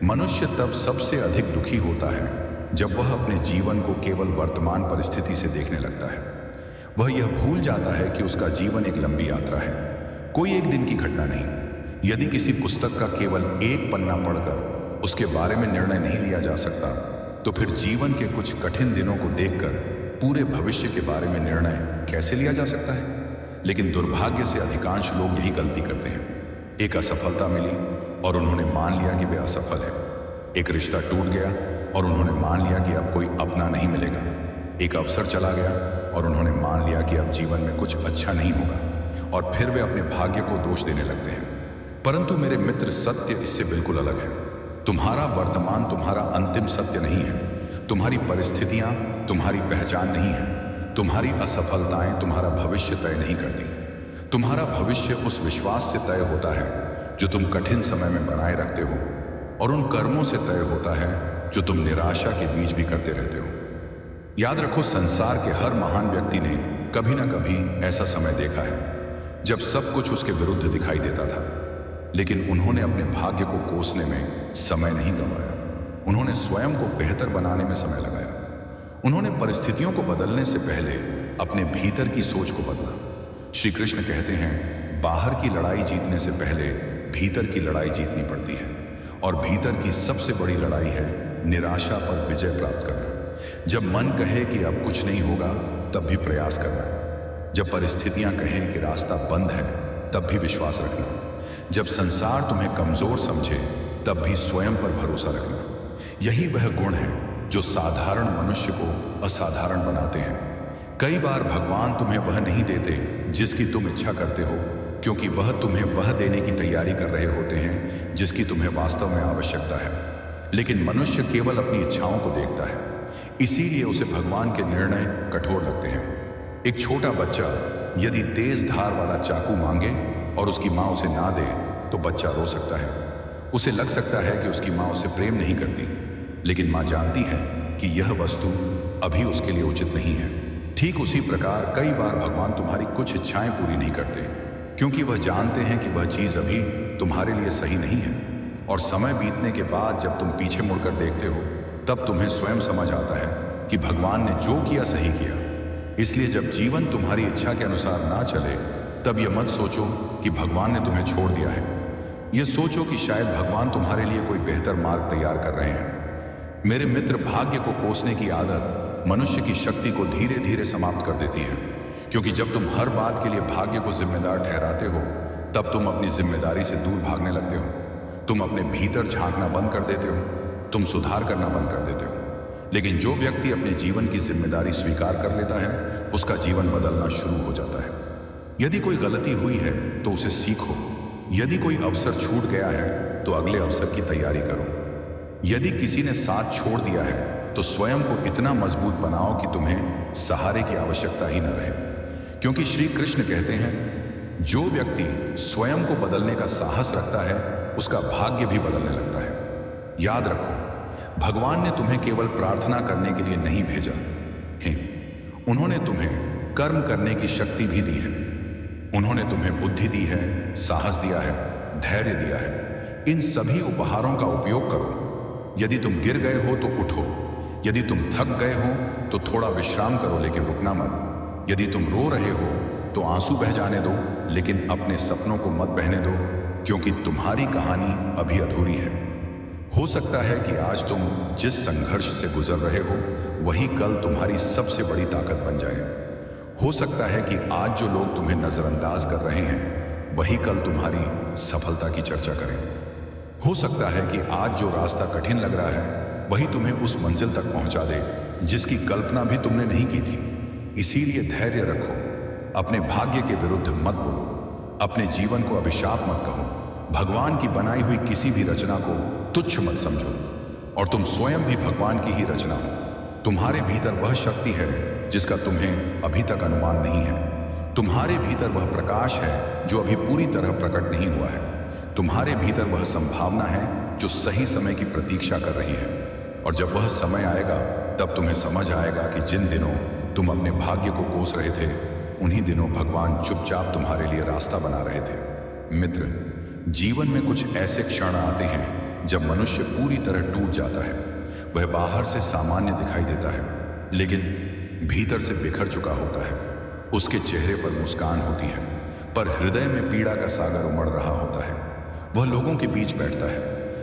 मनुष्य तब सबसे अधिक दुखी होता है जब वह अपने जीवन को केवल वर्तमान परिस्थिति से देखने लगता है। वह यह भूल जाता है कि उसका जीवन एक लंबी यात्रा है, कोई एक दिन की घटना नहीं। यदि किसी पुस्तक का केवल एक पन्ना पढ़कर उसके बारे में निर्णय नहीं लिया जा सकता, तो फिर जीवन के कुछ कठिन दिनों को देखकर पूरे भविष्य के बारे में निर्णय कैसे लिया जा सकता है? लेकिन दुर्भाग्य से अधिकांश लोग यही गलती करते हैं। एक असफलता मिली और उन्होंने मान लिया कि वे असफल हैं। एक रिश्ता टूट गया और उन्होंने मान लिया कि अब कोई अपना नहीं मिलेगा। एक अवसर चला गया और उन्होंने मान लिया कि अब जीवन में कुछ अच्छा नहीं होगा, और फिर वे अपने भाग्य को दोष देने लगते हैं। परंतु मेरे मित्र, सत्य इससे बिल्कुल अलग है। तुम्हारा वर्तमान तुम्हारा अंतिम सत्य नहीं है। तुम्हारी परिस्थितियां तुम्हारी पहचान नहीं है। तुम्हारी असफलताएं तुम्हारा भविष्य तय नहीं करती। तुम्हारा भविष्य उस विश्वास से तय होता है जो तुम कठिन समय में बनाए रखते हो, और उन कर्मों से तय होता है जो तुम निराशा के बीच भी करते रहते हो। याद रखो, संसार के हर महान व्यक्ति ने कभी ना कभी ऐसा समय देखा है जब सब कुछ उसके विरुद्ध दिखाई देता था, लेकिन उन्होंने अपने भाग्य को कोसने में समय नहीं गंवाया। उन्होंने स्वयं को बेहतर बनाने में समय लगाया। उन्होंने परिस्थितियों को बदलने से पहले अपने भीतर की सोच को बदला। श्री कृष्ण कहते हैं, बाहर की लड़ाई जीतने से पहले भीतर की लड़ाई जीतनी पड़ती है, और भीतर की सबसे बड़ी लड़ाई है निराशा पर विजय प्राप्त करना। जब मन कहे कि अब कुछ नहीं होगा, तब भी प्रयास करना। जब परिस्थितियां कहें कि रास्ता बंद है, तब भी विश्वास रखना। जब संसार तुम्हें कमजोर समझे, तब भी स्वयं पर भरोसा रखना। यही वह गुण है जो साधारण मनुष्य को असाधारण बनाते हैं। कई बार भगवान तुम्हें वह नहीं देते जिसकी तुम इच्छा करते हो, क्योंकि वह तुम्हें वह देने की तैयारी कर रहे होते हैं जिसकी तुम्हें वास्तव में आवश्यकता है। लेकिन मनुष्य केवल अपनी इच्छाओं को देखता है, इसीलिए उसे भगवान के निर्णय कठोर लगते हैं। एक छोटा बच्चा यदि तेज धार वाला चाकू मांगे और उसकी माँ उसे ना दे, तो बच्चा रो सकता है। उसे लग सकता है कि उसकी माँ उसे प्रेम नहीं करती, लेकिन माँ जानती है कि यह वस्तु अभी उसके लिए उचित नहीं है। ठीक उसी प्रकार कई बार भगवान तुम्हारी कुछ इच्छाएं पूरी नहीं करते, क्योंकि वह जानते हैं कि वह चीज़ अभी तुम्हारे लिए सही नहीं है। और समय बीतने के बाद जब तुम पीछे मुड़कर देखते हो, तब तुम्हें स्वयं समझ आता है कि भगवान ने जो किया सही किया। इसलिए जब जीवन तुम्हारी इच्छा के अनुसार ना चले, तब यह मत सोचो कि भगवान ने तुम्हें छोड़ दिया है। यह सोचो कि शायद भगवान तुम्हारे लिए कोई बेहतर मार्ग तैयार कर रहे हैं। मेरे मित्र, भाग्य को कोसने की आदत मनुष्य की शक्ति को धीरे धीरे समाप्त कर देती है, क्योंकि जब तुम हर बात के लिए भाग्य को जिम्मेदार ठहराते हो, तब तुम अपनी जिम्मेदारी से दूर भागने लगते हो। तुम अपने भीतर झांकना बंद कर देते हो, तुम सुधार करना बंद कर देते हो। लेकिन जो व्यक्ति अपने जीवन की जिम्मेदारी स्वीकार कर लेता है, उसका जीवन बदलना शुरू हो जाता है। यदि कोई गलती हुई है तो उसे सीखो। यदि कोई अवसर छूट गया है तो अगले अवसर की तैयारी करो। यदि किसी ने साथ छोड़ दिया है तो स्वयं को इतना मजबूत बनाओ कि तुम्हें सहारे की आवश्यकता ही न रहे। क्योंकि श्री कृष्ण कहते हैं, जो व्यक्ति स्वयं को बदलने का साहस रखता है, उसका भाग्य भी बदलने लगता है। याद रखो, भगवान ने तुम्हें केवल प्रार्थना करने के लिए नहीं भेजा है, उन्होंने तुम्हें कर्म करने की शक्ति भी दी है। उन्होंने तुम्हें बुद्धि दी है, साहस दिया है, धैर्य दिया है। इन सभी उपहारों का उपयोग करो। यदि तुम गिर गए हो तो उठो। यदि तुम थक गए हो तो थोड़ा विश्राम करो, लेकिन रुकना मत। यदि तुम रो रहे हो तो आंसू बह जाने दो, लेकिन अपने सपनों को मत बहने दो, क्योंकि तुम्हारी कहानी अभी अधूरी है। हो सकता है कि आज तुम जिस संघर्ष से गुजर रहे हो, वही कल तुम्हारी सबसे बड़ी ताकत बन जाए। हो सकता है कि आज जो लोग तुम्हें नजरअंदाज कर रहे हैं, वही कल तुम्हारी सफलता की चर्चा करें। हो सकता है कि आज जो रास्ता कठिन लग रहा है, वही तुम्हें उस मंजिल तक पहुंचा दे जिसकी कल्पना भी तुमने नहीं की थी। इसीलिए धैर्य रखो, अपने भाग्य के विरुद्ध मत बोलो, अपने जीवन को अभिशाप मत कहो, भगवान की बनाई हुई किसी भी रचना को तुच्छ मत समझो, और तुम स्वयं भी भगवान की ही रचना हो। तुम्हारे भीतर वह शक्ति है जिसका तुम्हें अभी तक अनुमान नहीं है। तुम्हारे भीतर वह प्रकाश है जो अभी पूरी तरह प्रकट नहीं हुआ है। तुम्हारे भीतर वह संभावना है जो सही समय की प्रतीक्षा कर रही है। और जब वह समय आएगा, तब तुम्हें समझ आएगा कि जिन दिनों तुम अपने भाग्य को कोस रहे थे, उन्हीं दिनों भगवान चुपचाप तुम्हारे लिए रास्ता बना रहे थे। मित्र, जीवन में कुछ ऐसे क्षण आते हैं जब मनुष्य पूरी तरह टूट जाता है। वह बाहर से सामान्य दिखाई देता है, लेकिन भीतर से बिखर चुका होता है। उसके चेहरे पर मुस्कान होती है, पर हृदय में पीड़ा का सागर उमड़ रहा होता है। वह लोगों के बीच बैठता है,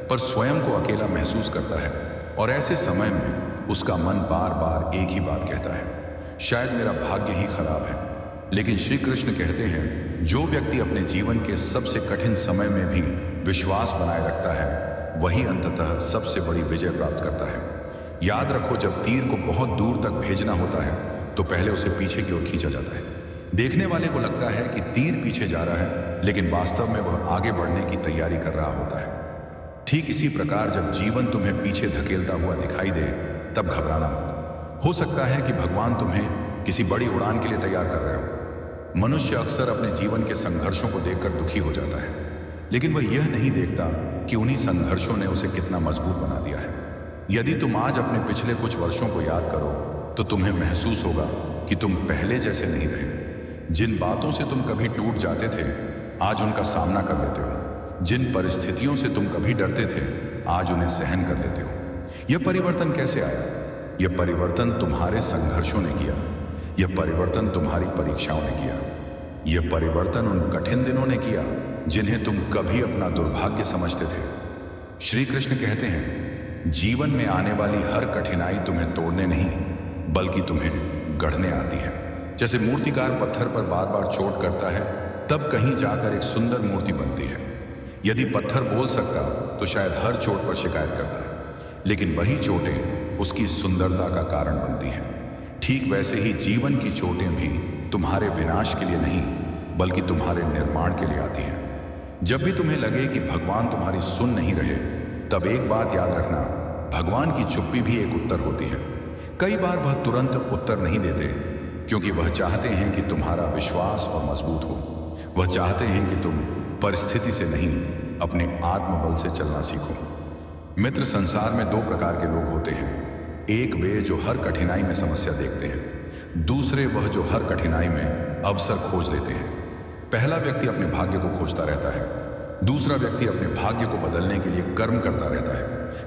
पर स्वयं को अकेला महसूस करता है, और ऐसे समय में उसका मन बार बार एक ही बात कहता है, शायद मेरा भाग्य ही खराब है। लेकिन श्री कृष्ण कहते हैं, जो व्यक्ति अपने जीवन के सबसे कठिन समय में भी विश्वास बनाए रखता है, वही अंततः सबसे बड़ी विजय प्राप्त करता है। याद रखो, जब तीर को बहुत दूर तक भेजना होता है तो पहले उसे पीछे की ओर खींचा जाता है। देखने वाले को लगता है कि तीर पीछे जा रहा है, लेकिन वास्तव में वह आगे बढ़ने की तैयारी कर रहा होता है। ठीक इसी प्रकार जब जीवन तुम्हें पीछे धकेलता हुआ दिखाई दे, तब घबराना मत। हो सकता है कि भगवान तुम्हें किसी बड़ी उड़ान के लिए तैयार कर रहे हो। मनुष्य अक्सर अपने जीवन के संघर्षों को देखकर दुखी हो जाता है, लेकिन वह यह नहीं देखता कि उन्हीं संघर्षों ने उसे कितना मजबूत बना दिया है। यदि तुम आज अपने पिछले कुछ वर्षों को याद करो, तो तुम्हें महसूस होगा कि तुम पहले जैसे नहीं रहे। जिन बातों से तुम कभी टूट जाते थे, आज उनका सामना कर लेते हो। जिन परिस्थितियों से तुम कभी डरते थे, आज उन्हें सहन कर लेते हो। यह परिवर्तन कैसे आया? यह परिवर्तन तुम्हारे संघर्षों ने किया। यह परिवर्तन तुम्हारी परीक्षाओं ने किया। यह परिवर्तन उन कठिन दिनों ने किया जिन्हें तुम कभी अपना दुर्भाग्य समझते थे। श्री कृष्ण कहते हैं, जीवन में आने वाली हर कठिनाई तुम्हें तोड़ने नहीं, बल्कि तुम्हें गढ़ने आती है। जैसे मूर्तिकार पत्थर पर बार बार चोट करता है, तब कहीं जाकर एक सुंदर मूर्ति बनती है। यदि पत्थर बोल सकता तो शायद हर चोट पर शिकायत करता, लेकिन वही चोटें उसकी सुंदरता का कारण बनती हैं। ठीक वैसे ही जीवन की चोटें भी तुम्हारे विनाश के लिए नहीं, बल्कि तुम्हारे निर्माण के लिए आती हैं। जब भी तुम्हें लगे कि भगवान तुम्हारी सुन नहीं रहे, तब एक बात याद रखना, भगवान की चुप्पी भी एक उत्तर होती है। कई बार वह तुरंत उत्तर नहीं देते, क्योंकि वह चाहते हैं कि तुम्हारा विश्वास और मजबूत हो। वह चाहते हैं कि तुम परिस्थिति से नहीं, अपने आत्मबल से चलना सीखो। मित्र, संसार में दो प्रकार के लोग होते हैं। एक वे जो हर कठिनाई में समस्या देखते हैं, दूसरे वह जो हर कठिनाई में अवसर खोज लेते हैं। पहला व्यक्ति अपने भाग्य को खोजता रहता है, दूसरा व्यक्ति अपने भाग्य को बदलने के लिए कर्म करता रहता है।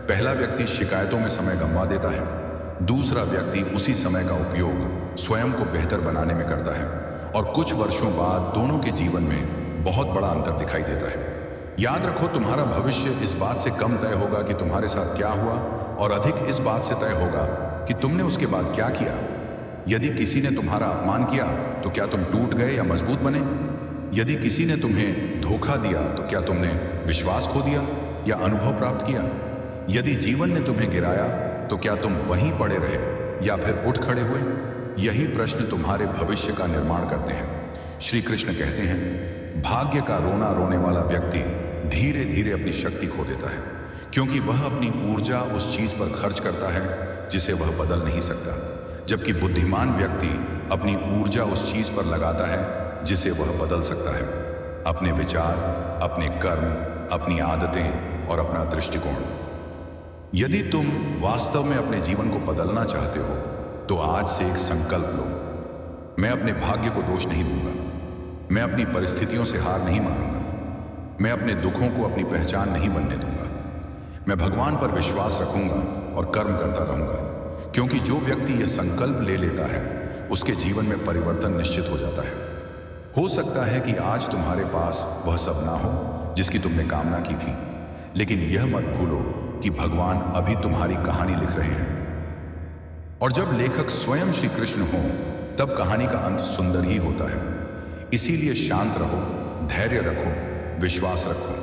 पहला व्यक्ति शिकायतों में समय गंवा देता है, दूसरा व्यक्ति उसी समय का उपयोग स्वयं को बेहतर बनाने में करता है, और कुछ वर्षों बाद दोनों के जीवन में बहुत बड़ा अंतर दिखाई देता है। याद रखो, तुम्हारा भविष्य इस बात से कम तय होगा कि तुम्हारे साथ क्या हुआ, और अधिक इस बात से तय होगा कि तुमने उसके बाद क्या किया। यदि किसी ने तुम्हारा अपमान किया, तो क्या तुम टूट गए या मजबूत बने? यदि किसी ने तुम्हें धोखा दिया, तो क्या तुमने विश्वास खो दिया या अनुभव प्राप्त किया? यदि जीवन ने तुम्हें गिराया, तो क्या तुम वहीं पड़े रहे या फिर उठ खड़े हुए? यही प्रश्न तुम्हारे भविष्य का निर्माण करते हैं। श्री कृष्ण कहते हैं, भाग्य का रोना रोने वाला व्यक्ति धीरे धीरे अपनी शक्ति खो देता है, क्योंकि वह अपनी ऊर्जा उस चीज पर खर्च करता है जिसे वह बदल नहीं सकता, जबकि बुद्धिमान व्यक्ति अपनी ऊर्जा उस चीज पर लगाता है जिसे वह बदल सकता है। अपने विचार, अपने कर्म, अपनी आदतें और अपना दृष्टिकोण। यदि तुम वास्तव में अपने जीवन को बदलना चाहते हो, तो आज से एक संकल्प लो। मैं अपने भाग्य को दोष नहीं दूंगा, मैं अपनी परिस्थितियों से हार नहीं मानूंगा, मैं अपने दुखों को अपनी पहचान नहीं बनने दूंगा। मैं भगवान पर विश्वास रखूंगा और कर्म करता रहूंगा, क्योंकि जो व्यक्ति यह संकल्प ले लेता है, उसके जीवन में परिवर्तन निश्चित हो जाता है। हो सकता है कि आज तुम्हारे पास वह सब ना हो जिसकी तुमने कामना की थी, लेकिन यह मत भूलो कि भगवान अभी तुम्हारी कहानी लिख रहे हैं, और जब लेखक स्वयं श्री कृष्ण हो, तब कहानी का अंत सुंदर ही होता है। इसीलिए शांत रहो, धैर्य रखो, विश्वास रखो।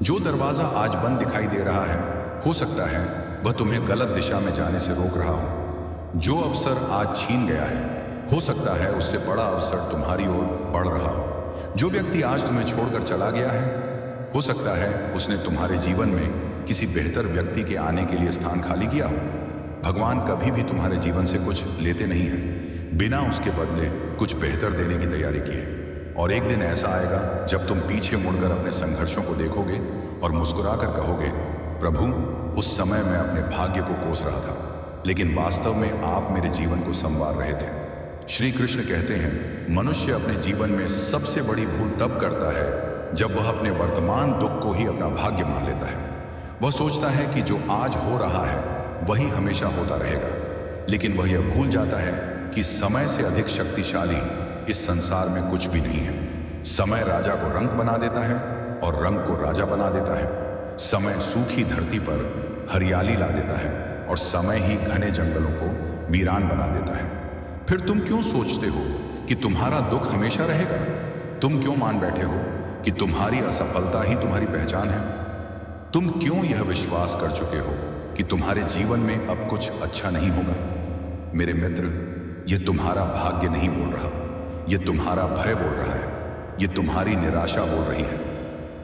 जो दरवाजा आज बंद दिखाई दे रहा है, हो सकता है वह तुम्हें गलत दिशा में जाने से रोक रहा हो। जो अवसर आज छीन गया है, हो सकता है उससे बड़ा अवसर तुम्हारी ओर बढ़ रहा हो। जो व्यक्ति आज तुम्हें छोड़कर चला गया है, हो सकता है उसने तुम्हारे जीवन में किसी बेहतर व्यक्ति के आने के लिए स्थान खाली किया हो। भगवान कभी भी तुम्हारे जीवन से कुछ लेते नहीं हैं, बिना उसके बदले कुछ बेहतर देने की तैयारी किए। और एक दिन ऐसा आएगा जब तुम पीछे मुड़कर अपने संघर्षों को देखोगे और मुस्कुराकर कहोगे, प्रभु, उस समय मैं अपने भाग्य को कोस रहा था, लेकिन वास्तव में आप मेरे जीवन को संवार रहे थे। श्री कृष्ण कहते हैं, मनुष्य अपने जीवन में सबसे बड़ी भूल तब करता है जब वह अपने वर्तमान दुख को ही अपना भाग्य मान लेता है। वह सोचता है कि जो आज हो रहा है वही हमेशा होता रहेगा, लेकिन वह यह भूल जाता है कि समय से अधिक शक्तिशाली इस संसार में कुछ भी नहीं है। समय राजा को रंग बना देता है और रंग को राजा बना देता है। समय सूखी धरती पर हरियाली ला देता है और समय ही घने जंगलों को वीरान बना देता है। फिर तुम क्यों सोचते हो कि तुम्हारा दुख हमेशा रहेगा? तुम क्यों मान बैठे हो कि तुम्हारी असफलता ही तुम्हारी पहचान है? तुम क्यों यह विश्वास कर चुके हो कि तुम्हारे जीवन में अब कुछ अच्छा नहीं होगा? मेरे मित्र, यह तुम्हारा भाग्य नहीं बोल रहा, यह तुम्हारा भय बोल रहा है, यह तुम्हारी निराशा बोल रही है।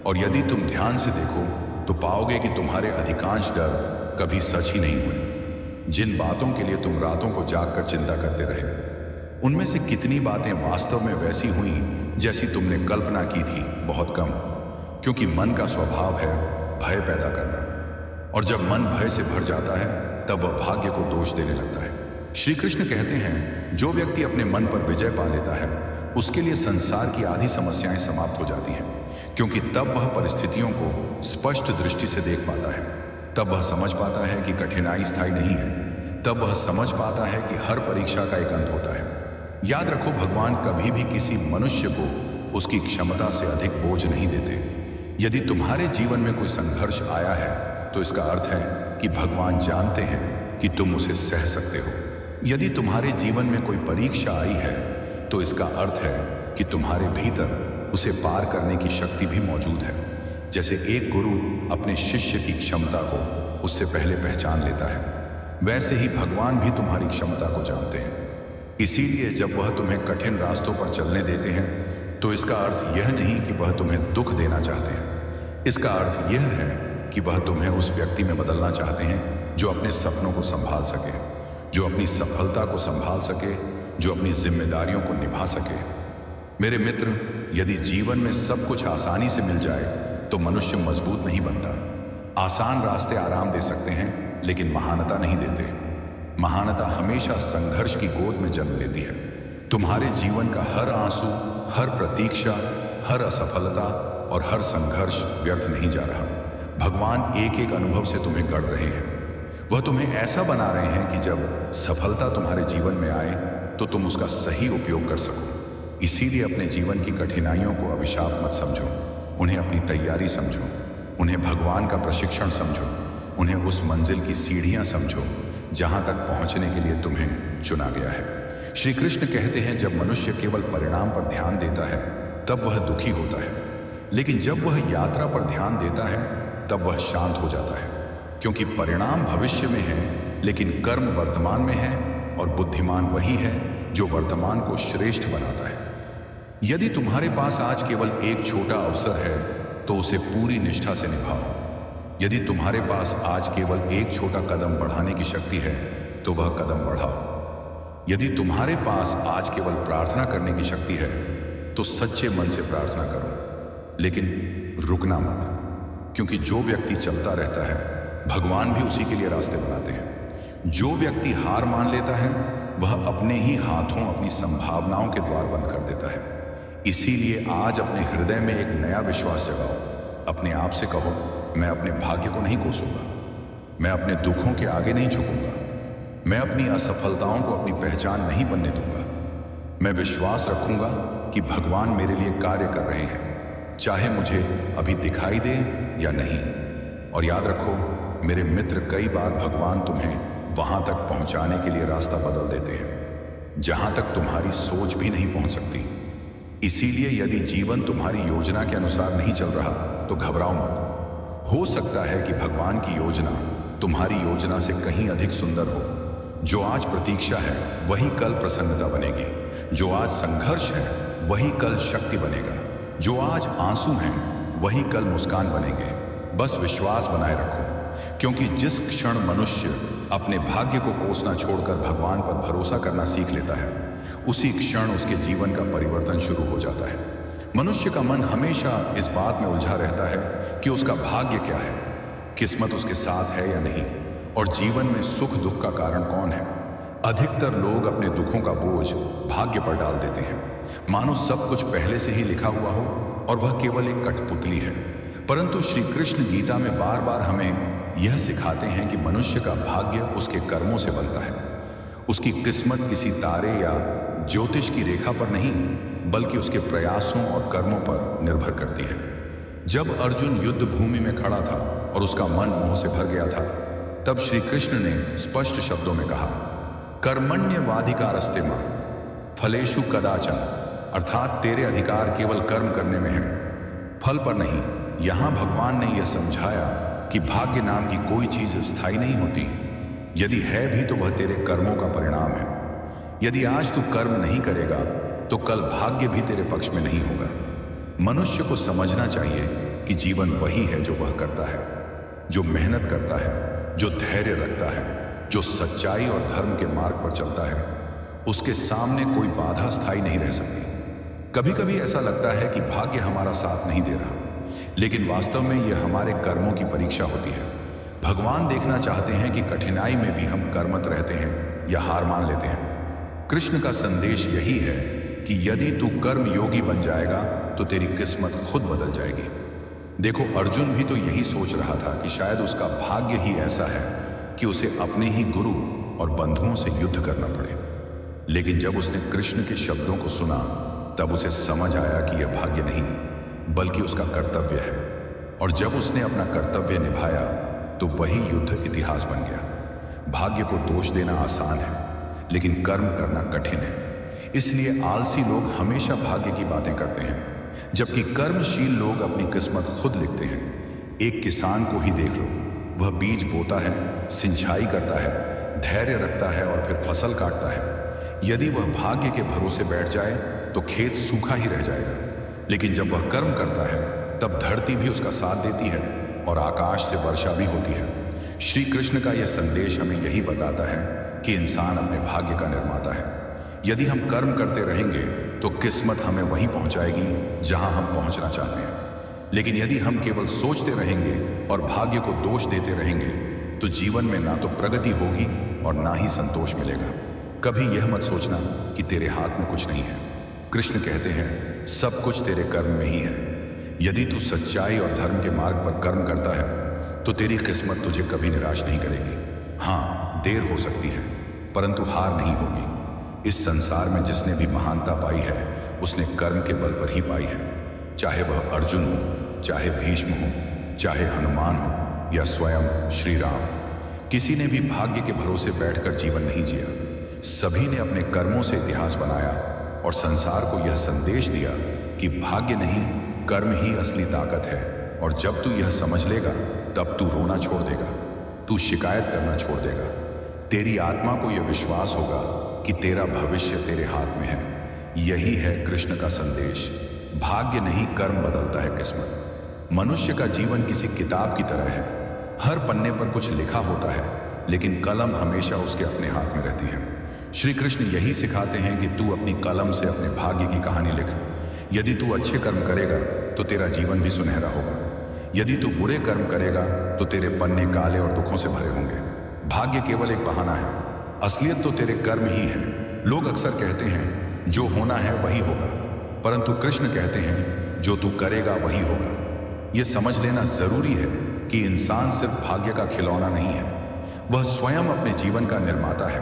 और यदि तुम ध्यान से देखो तो पाओगे कि तुम्हारे अधिकांश डर कभी सच ही नहीं हुए। जिन बातों के लिए तुम रातों को जागकर चिंता करते रहे, उनमें से कितनी बातें वास्तव में वैसी हुई जैसी तुमने कल्पना की थी? बहुत कम, क्योंकि मन का स्वभाव है भय पैदा करना, और जब मन भय से भर जाता है तब वह भाग्य को दोष देने लगता है। श्री कृष्ण कहते हैं, जो व्यक्ति अपने मन पर विजय पा लेता है उसके लिए संसार की आधी समस्याएं समाप्त हो जाती हैं, क्योंकि तब वह परिस्थितियों को स्पष्ट दृष्टि से देख पाता है। तब वह समझ पाता है कि कठिनाई स्थायी नहीं है। तब वह समझ पाता है कि हर परीक्षा का एक अंत होता है। याद रखो, भगवान कभी भी किसी मनुष्य को उसकी क्षमता से अधिक बोझ नहीं देते। यदि तुम्हारे जीवन में कोई संघर्ष आया है तो इसका अर्थ है कि भगवान जानते हैं कि तुम उसे सह सकते हो। यदि तुम्हारे जीवन में कोई परीक्षा आई है तो इसका अर्थ है कि तुम्हारे भीतर उसे पार करने की शक्ति भी मौजूद है। जैसे एक गुरु अपने शिष्य की क्षमता को उससे पहले पहचान लेता है, वैसे ही भगवान भी तुम्हारी क्षमता को जानते हैं। इसीलिए जब वह तुम्हें कठिन रास्तों पर चलने देते हैं तो इसका अर्थ यह नहीं कि वह तुम्हें दुख देना चाहते हैं। इसका अर्थ यह है कि वह तुम्हें उस व्यक्ति में बदलना चाहते हैं जो अपने सपनों को संभाल सके, जो अपनी सफलता को संभाल सके, जो अपनी जिम्मेदारियों को निभा सके। मेरे मित्र, यदि जीवन में सब कुछ आसानी से मिल जाए तो मनुष्य मजबूत नहीं बनता। आसान रास्ते आराम दे सकते हैं लेकिन महानता नहीं देते। महानता हमेशा संघर्ष की गोद में जन्म लेती है। तुम्हारे जीवन का हर आंसू, हर प्रतीक्षा, हर असफलता और हर संघर्ष व्यर्थ नहीं जा रहा। भगवान एक एक अनुभव से तुम्हें गढ़ रहे हैं। वह तुम्हें ऐसा बना रहे हैं कि जब सफलता तुम्हारे जीवन में आए तो तुम उसका सही उपयोग कर सको। इसीलिए अपने जीवन की कठिनाइयों को अभिशाप मत समझो, उन्हें अपनी तैयारी समझो, उन्हें भगवान का प्रशिक्षण समझो, उन्हें उस मंजिल की सीढ़ियां समझो जहां तक पहुंचने के लिए तुम्हें चुना गया है। श्री कृष्ण कहते हैं, जब मनुष्य केवल परिणाम पर ध्यान देता है तब वह दुखी होता है, लेकिन जब वह यात्रा पर ध्यान देता है तब वह शांत हो जाता है। क्योंकि परिणाम भविष्य में है लेकिन कर्म वर्तमान में है, और बुद्धिमान वही है जो वर्तमान को श्रेष्ठ बनाता है। यदि तुम्हारे पास आज केवल एक छोटा अवसर है तो उसे पूरी निष्ठा से निभाओ। यदि तुम्हारे पास आज केवल एक छोटा कदम बढ़ाने की शक्ति है तो वह कदम बढ़ाओ। यदि तुम्हारे पास आज केवल प्रार्थना करने की शक्ति है तो सच्चे मन से प्रार्थना करो, लेकिन रुकना मत, क्योंकि जो व्यक्ति चलता रहता है भगवान भी उसी के लिए रास्ते बनाते हैं। जो व्यक्ति हार मान लेता है वह अपने ही हाथों अपनी संभावनाओं के द्वार बंद कर देता है। इसीलिए आज अपने हृदय में एक नया विश्वास जगाओ। अपने आप से कहो, मैं अपने भाग्य को नहीं कोसूंगा, मैं अपने दुखों के आगे नहीं झुकूंगा, मैं अपनी असफलताओं को अपनी पहचान नहीं बनने दूंगा। मैं विश्वास रखूंगा कि भगवान मेरे लिए कार्य कर रहे हैं, चाहे मुझे अभी दिखाई दे या नहीं। और याद रखो मेरे मित्र, कई बार भगवान तुम्हें वहां तक पहुंचाने के लिए रास्ता बदल देते हैं जहां तक तुम्हारी सोच भी नहीं पहुंच सकती। इसीलिए यदि जीवन तुम्हारी योजना के अनुसार नहीं चल रहा तो घबराओ मत। हो सकता है कि भगवान की योजना तुम्हारी योजना से कहीं अधिक सुंदर हो। जो आज प्रतीक्षा है वही कल प्रसन्नता बनेगी, जो आज संघर्ष है वही कल शक्ति बनेगा, जो आज आंसू हैं वही कल मुस्कान बनेंगे। बस विश्वास बनाए रखो, क्योंकि जिस क्षण मनुष्य अपने भाग्य को कोसना छोड़कर भगवान पर भरोसा करना सीख लेता है, उसी क्षण उसके जीवन का परिवर्तन शुरू हो जाता है। मनुष्य का मन हमेशा इस बात में उलझा रहता है कि उसका भाग्य क्या है, किस्मत उसके साथ है या नहीं, और जीवन में सुख दुख का कारण कौन है। अधिकतर लोग अपने दुखों का बोझ भाग्य पर डाल देते हैं, मानो सब कुछ पहले से ही लिखा हुआ हो और वह केवल एक कठपुतली है। परंतु श्री कृष्ण गीता में बार बार हमें यह सिखाते हैं कि मनुष्य का भाग्य उसके कर्मों से बनता है। उसकी किस्मत किसी तारे या ज्योतिष की रेखा पर नहीं, बल्कि उसके प्रयासों और कर्मों पर निर्भर करती है। जब अर्जुन युद्ध भूमि में खड़ा था और उसका मन मोह से भर गया था, तब श्री कृष्ण ने स्पष्ट शब्दों में कहा, कर्मण्यवाधिकारस्ते मां फलेषु कदाचन, अर्थात तेरे अधिकार केवल कर्म करने में है, फल पर नहीं। यहां भगवान ने यह समझाया कि भाग्य नाम की कोई चीज स्थायी नहीं होती। यदि है भी तो वह तेरे कर्मों का परिणाम है। यदि आज तू कर्म नहीं करेगा तो कल भाग्य भी तेरे पक्ष में नहीं होगा। मनुष्य को समझना चाहिए कि जीवन वही है जो वह करता है, जो मेहनत करता है, जो धैर्य रखता है, जो सच्चाई और धर्म के मार्ग पर चलता है। उसके सामने कोई बाधा स्थायी नहीं रह सकती। कभी कभी ऐसा लगता है कि भाग्य हमारा साथ नहीं दे रहा, लेकिन वास्तव में यह हमारे कर्मों की परीक्षा होती है। भगवान देखना चाहते हैं कि कठिनाई में भी हम कर्मठ रहते हैं या हार मान लेते हैं। कृष्ण का संदेश यही है कि यदि तू कर्म योगी बन जाएगा तो तेरी किस्मत खुद बदल जाएगी। देखो, अर्जुन भी तो यही सोच रहा था कि शायद उसका भाग्य ही ऐसा है कि उसे अपने ही गुरु और बंधुओं से युद्ध करना पड़े। लेकिन जब उसने कृष्ण के शब्दों को सुना, तब उसे समझ आया कि यह भाग्य नहीं, बल्कि उसका कर्तव्य है। और जब उसने अपना कर्तव्य निभाया तो वही युद्ध इतिहास बन गया। भाग्य को दोष देना आसान है, लेकिन कर्म करना कठिन है। इसलिए आलसी लोग हमेशा भाग्य की बातें करते हैं, जबकि कर्मशील लोग अपनी किस्मत खुद लिखते हैं। एक किसान को ही देख लो, वह बीज बोता है, सिंचाई करता है, धैर्य रखता है और फिर फसल काटता है। यदि वह भाग्य के भरोसे बैठ जाए तो खेत सूखा ही रह जाएगा, लेकिन जब वह कर्म करता है तब धरती भी उसका साथ देती है और आकाश से वर्षा भी होती है। श्री कृष्ण का यह संदेश हमें यही बताता है कि इंसान अपने भाग्य का निर्माता है। यदि हम कर्म करते रहेंगे तो किस्मत हमें वहीं पहुंचाएगी जहां हम पहुंचना चाहते हैं। लेकिन यदि हम केवल सोचते रहेंगे और भाग्य को दोष देते रहेंगे तो जीवन में ना तो प्रगति होगी और ना ही संतोष मिलेगा। कभी यह मत सोचना कि तेरे हाथ में कुछ नहीं है। कृष्ण कहते हैं, सब कुछ तेरे कर्म में ही है। यदि तू सच्चाई और धर्म के मार्ग पर कर्म करता है तो तेरी किस्मत तुझे कभी निराश नहीं करेगी। हाँ, देर हो सकती है, परंतु हार नहीं होगी। इस संसार में जिसने भी महानता पाई है उसने कर्म के बल पर ही पाई है। चाहे वह अर्जुन हो, चाहे भीष्म हो, चाहे हनुमान हो या स्वयं श्री राम। किसी ने भी भाग्य के भरोसे बैठकर जीवन नहीं जिया। सभी ने अपने कर्मों से इतिहास बनाया और संसार को यह संदेश दिया कि भाग्य नहीं, कर्म ही असली ताकत है। और जब तू यह समझ लेगा तब तू रोना छोड़ देगा, तू शिकायत करना छोड़ देगा। तेरी आत्मा को यह विश्वास होगा कि तेरा भविष्य तेरे हाथ में है। यही है कृष्ण का संदेश। भाग्य नहीं, कर्म बदलता है किस्मत। मनुष्य का जीवन किसी किताब की तरह है। हर पन्ने पर कुछ लिखा होता है, लेकिन कलम हमेशा उसके अपने हाथ में रहती है। श्री कृष्ण यही सिखाते हैं कि तू अपनी कलम से अपने भाग्य की कहानी लिख। यदि तू अच्छे कर्म करेगा तो तेरा जीवन भी सुनहरा होगा। यदि तू बुरे कर्म करेगा तो तेरे पन्ने काले और दुखों से भरे होंगे। भाग्य केवल एक बहाना है, असलियत तो तेरे कर्म ही है। लोग अक्सर कहते हैं जो होना है वही होगा, परंतु कृष्ण कहते हैं जो तू करेगा वही होगा। यह समझ लेना जरूरी है कि इंसान सिर्फ भाग्य का खिलौना नहीं है, वह स्वयं अपने जीवन का निर्माता है।